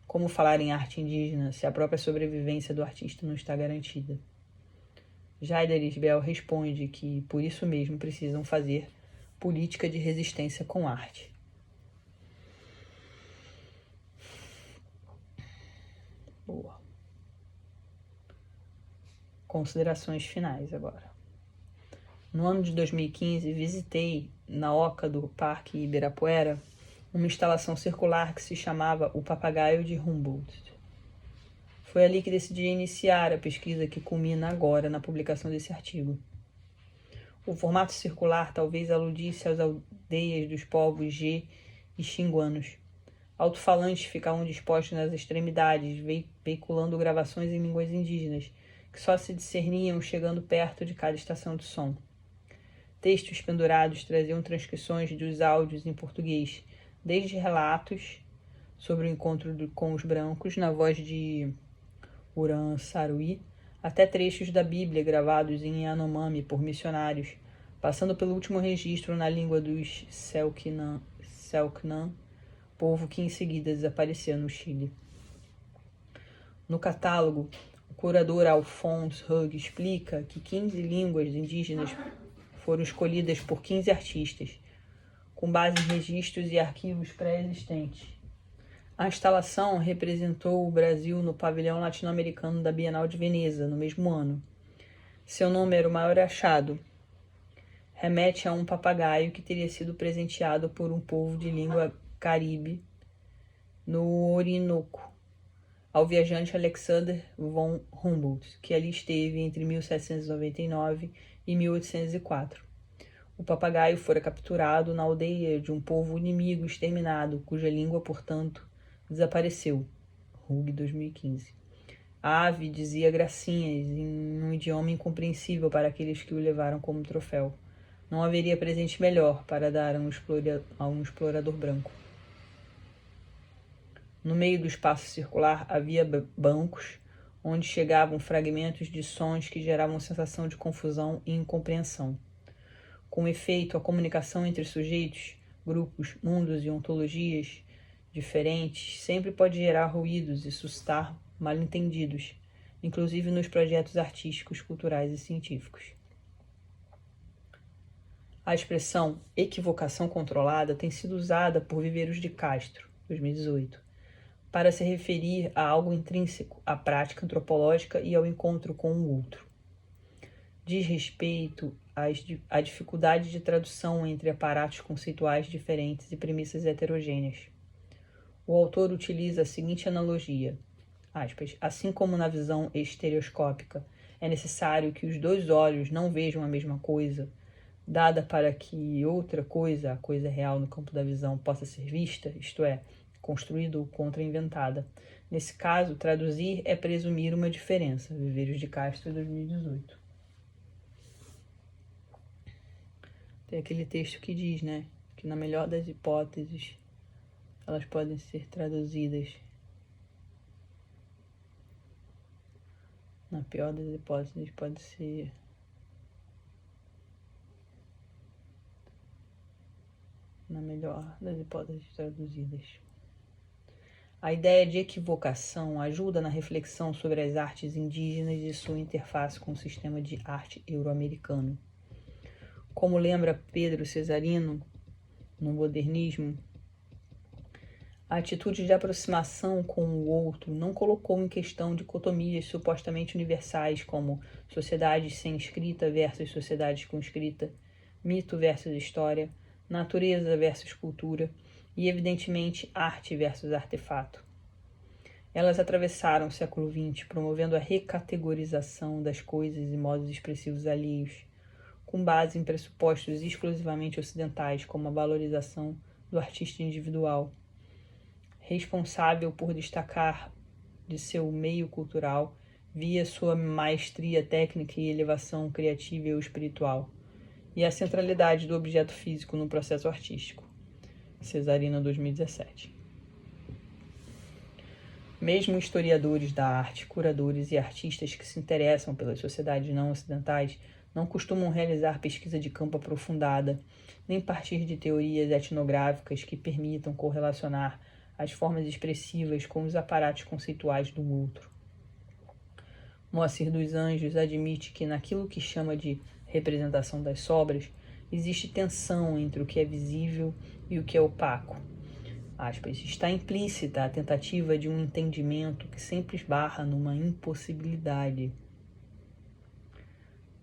Como falar em arte indígena se a própria sobrevivência do artista não está garantida? Jaida Lisbel responde que, por isso mesmo, precisam fazer política de resistência com arte. Boa. Considerações finais agora. No ano de 2015, visitei, na Oca do Parque Ibirapuera, uma instalação circular que se chamava O Papagaio de Humboldt. Foi ali que decidi iniciar a pesquisa que culmina agora na publicação desse artigo. O formato circular talvez aludisse às aldeias dos povos G e xinguanos. Alto-falantes ficavam dispostos nas extremidades, veiculando gravações em línguas indígenas, que só se discerniam chegando perto de cada estação de som. Textos pendurados traziam transcrições dos áudios em português, desde relatos sobre o encontro com os brancos, na voz de Uran Saruí, até trechos da Bíblia gravados em Yanomami por missionários, passando pelo último registro na língua dos Selknam, povo que em seguida desapareceu no Chile. No catálogo, o curador Alphonse Hug explica que 15 línguas indígenas foram escolhidas por 15 artistas, com base em registros e arquivos pré-existentes. A instalação representou o Brasil no pavilhão latino-americano da Bienal de Veneza, no mesmo ano. Seu nome era o maior achado. Remete a um papagaio que teria sido presenteado por um povo de língua caribe no Orinoco, ao viajante Alexander von Humboldt, que ali esteve entre 1799 e 1804. O papagaio fora capturado na aldeia de um povo inimigo exterminado, cuja língua, portanto, desapareceu. Hug, 2015. A ave dizia gracinhas em um idioma incompreensível para aqueles que o levaram como troféu. Não haveria presente melhor para dar a um explorador branco. No meio do espaço circular havia bancos, onde chegavam fragmentos de sons que geravam sensação de confusão e incompreensão. Com efeito, a comunicação entre sujeitos, grupos, mundos e ontologias diferentes sempre pode gerar ruídos e suscitar mal-entendidos, inclusive nos projetos artísticos, culturais e científicos. A expressão equivocação controlada tem sido usada por Viveiros de Castro, 2018, para se referir a algo intrínseco à prática antropológica e ao encontro com o outro. Diz respeito à dificuldade de tradução entre aparatos conceituais diferentes e premissas heterogêneas. O autor utiliza a seguinte analogia: aspas, assim como na visão estereoscópica é necessário que os dois olhos não vejam a mesma coisa, dada para que outra coisa, a coisa real no campo da visão, possa ser vista, isto é, construída ou contra-inventada. Nesse caso, traduzir é presumir uma diferença. Viveiros de Castro, 2018. Tem aquele texto que diz, né, que na melhor das hipóteses, elas podem ser traduzidas. Na pior das hipóteses, pode ser... Na melhor das hipóteses traduzidas. A ideia de equivocação ajuda na reflexão sobre as artes indígenas e sua interface com o sistema de arte euro-americano. Como lembra Pedro Cesarino, no modernismo, a atitude de aproximação com o outro não colocou em questão dicotomias supostamente universais como sociedades sem escrita versus sociedades com escrita, mito versus história, natureza versus cultura e, evidentemente, arte versus artefato. Elas atravessaram o século XX, promovendo a recategorização das coisas e modos expressivos alheios, com base em pressupostos exclusivamente ocidentais, como a valorização do artista individual, responsável por destacar de seu meio cultural via sua maestria técnica e elevação criativa ou espiritual, e a centralidade do objeto físico no processo artístico. Cesarino, 2017. Mesmo historiadores da arte, curadores e artistas que se interessam pelas sociedades não ocidentais não costumam realizar pesquisa de campo aprofundada, nem partir de teorias etnográficas que permitam correlacionar as formas expressivas com os aparatos conceituais do outro. Moacir dos Anjos admite que naquilo que chama de representação das sobras, existe tensão entre o que é visível e o que é opaco. Aspas, está implícita a tentativa de um entendimento que sempre esbarra numa impossibilidade,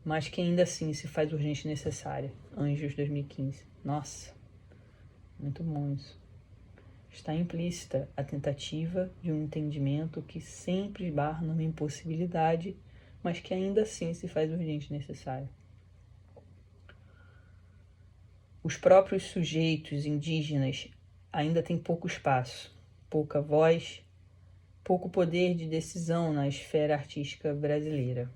mas que ainda assim se faz urgente e necessária. Anjos, 2015. Nossa, muito bom isso. Está implícita a tentativa de um entendimento que sempre esbarra numa impossibilidade, mas que ainda assim se faz urgente e necessário. Os próprios sujeitos indígenas ainda têm pouco espaço, pouca voz, pouco poder de decisão na esfera artística brasileira.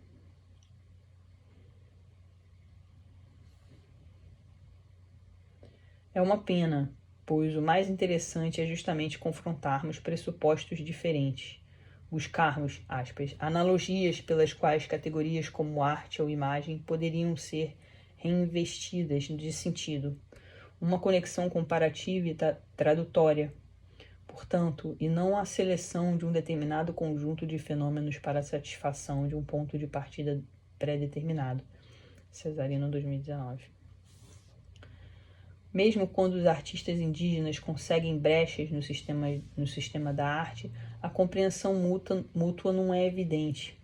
É uma pena, pois o mais interessante é justamente confrontarmos pressupostos diferentes, buscarmos, aspas, analogias pelas quais categorias como arte ou imagem poderiam ser reinvestidas de sentido, uma conexão comparativa e tradutória, portanto, e não a seleção de um determinado conjunto de fenômenos para a satisfação de um ponto de partida pré-determinado. Cesarino, 2019. Mesmo quando os artistas indígenas conseguem brechas no sistema da arte, a compreensão mútua não é evidente.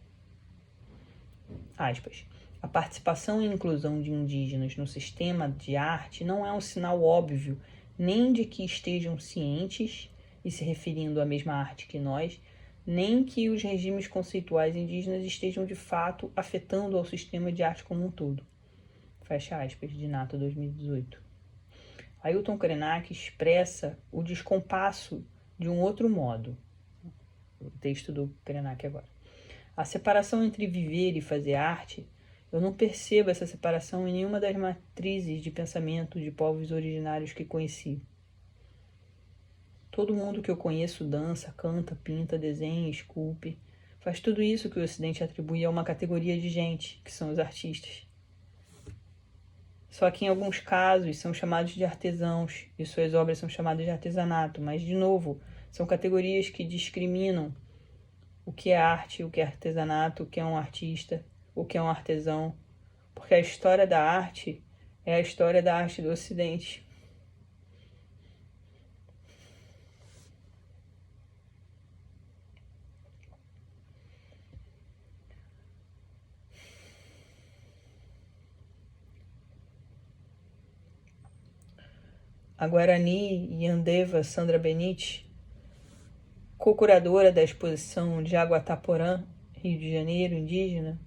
Aspas. A participação e inclusão de indígenas no sistema de arte não é um sinal óbvio nem de que estejam cientes e se referindo à mesma arte que nós, nem que os regimes conceituais indígenas estejam de fato afetando ao sistema de arte como um todo. Fecha aspas, de Nato, 2018. Ailton Krenak expressa o descompasso de um outro modo. O texto do Krenak agora. A separação entre viver e fazer arte, eu não percebo essa separação em nenhuma das matrizes de pensamento de povos originários que conheci. Todo mundo que eu conheço dança, canta, pinta, desenha, esculpe, faz tudo isso que o Ocidente atribui a uma categoria de gente, que são os artistas. Só que em alguns casos são chamados de artesãos e suas obras são chamadas de artesanato, mas, de novo, são categorias que discriminam o que é arte, o que é artesanato, o que é um artista, o que é um artesão, porque a história da arte é a história da arte do Ocidente. A Guarani Yandeva Sandra Benite co-curadora da exposição de Jaguataporã, Rio de Janeiro, indígena,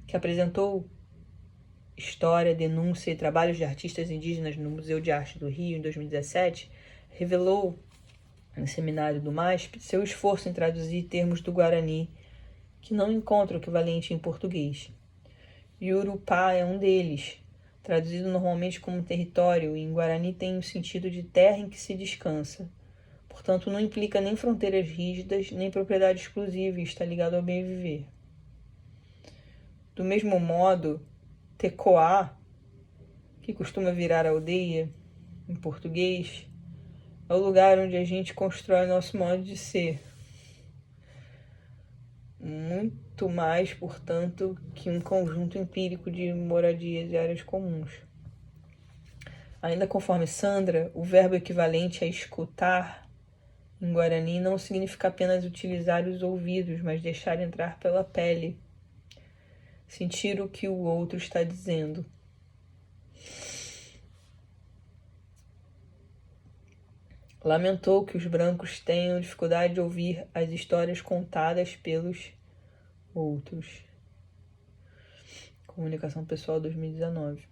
que apresentou História, Denúncia e Trabalhos de Artistas Indígenas no Museu de Arte do Rio em 2017, revelou, no seminário do MASP, seu esforço em traduzir termos do Guarani que não encontram equivalente em português. Yurupá é um deles, traduzido normalmente como território, e em Guarani tem o sentido de terra em que se descansa. Portanto, não implica nem fronteiras rígidas, nem propriedade exclusiva e está ligado ao bem viver. Do mesmo modo, Tecoá, que costuma virar aldeia em português, é o lugar onde a gente constrói nosso modo de ser. Muito mais, portanto, que um conjunto empírico de moradias e áreas comuns. Ainda conforme Sandra, o verbo equivalente a escutar em Guarani não significa apenas utilizar os ouvidos, mas deixar entrar pela pele, sentir o que o outro está dizendo. Lamentou que os brancos tenham dificuldade de ouvir as histórias contadas pelos outros. Comunicação Pessoal 2019.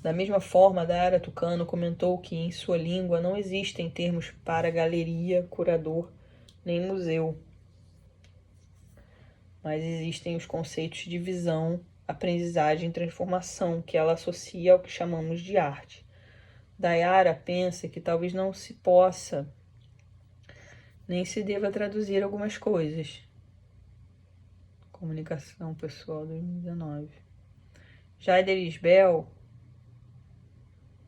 Da mesma forma, Dayara Tucano comentou que em sua língua não existem termos para galeria, curador, nem museu. Mas existem os conceitos de visão, aprendizagem e transformação que ela associa ao que chamamos de arte. Dayara pensa que talvez não se possa nem se deva traduzir algumas coisas. Comunicação Pessoal 2019. Jaider Isbel,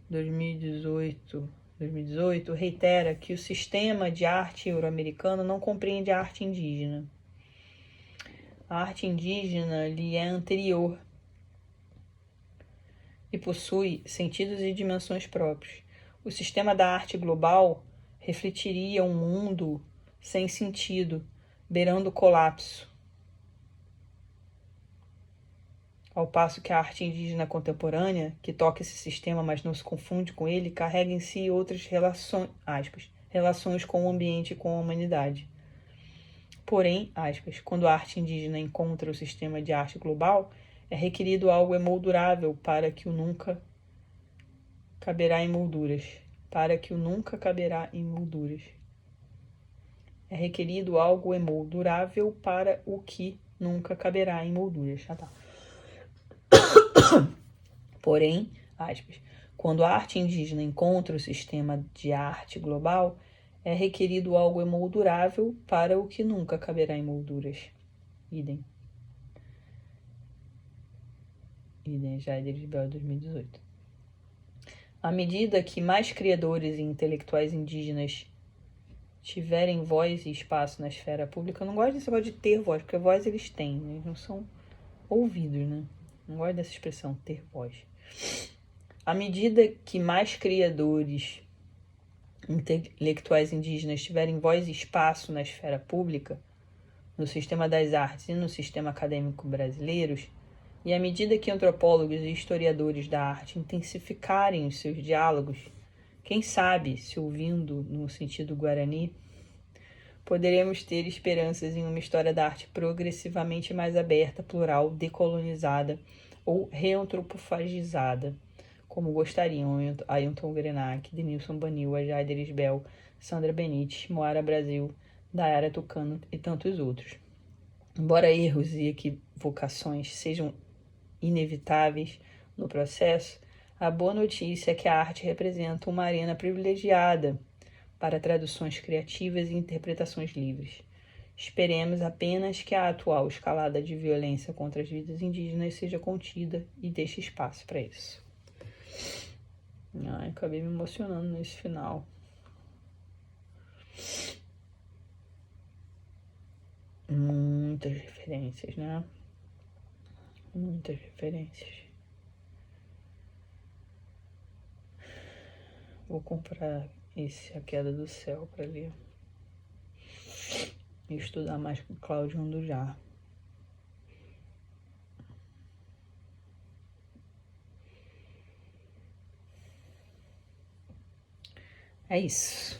2018, reitera que o sistema de arte euro-americano não compreende a arte indígena. A arte indígena lhe é anterior e possui sentidos e dimensões próprios. O sistema da arte global refletiria um mundo sem sentido, beirando o colapso. Ao passo que a arte indígena contemporânea, que toca esse sistema, mas não se confunde com ele, carrega em si outras relações com o ambiente e com a humanidade. Porém, quando a arte indígena encontra o sistema de arte global, é requerido algo emoldurável para que o nunca caberá em molduras. É requerido algo emoldurável para o que nunca caberá em molduras. Porém, quando a arte indígena encontra o sistema de arte global, é requerido algo emoldurável para o que nunca caberá em molduras. Idem, Jaider Isbel, 2018. À medida que mais criadores e intelectuais indígenas tiverem voz e espaço na esfera pública, eu não gosto desse negócio de ter voz, porque voz eles têm, né? Eles não são ouvidos, né? Não gosto dessa expressão, ter voz. À medida que mais criadores intelectuais indígenas tiverem voz e espaço na esfera pública, no sistema das artes e no sistema acadêmico brasileiros, e à medida que antropólogos e historiadores da arte intensificarem os seus diálogos, quem sabe, se ouvindo no sentido guarani, poderemos ter esperanças em uma história da arte progressivamente mais aberta, plural, decolonizada ou reantropofagizada, como gostariam Ailton Krenak, Denilson Banil, Jaider Isbel, Sandra Benites, Moara Brasil, Dayara Tucano e tantos outros. Embora erros e equivocações sejam inevitáveis no processo, a boa notícia é que a arte representa uma arena privilegiada para traduções criativas e interpretações livres. Esperemos apenas que a atual escalada de violência contra as vidas indígenas seja contida e deixe espaço para isso. Acabei me emocionando nesse final. Muitas referências, né? Muitas referências. Vou comprar esse A Queda do Céu para ler e estudar mais com Cláudio Andujá. É isso.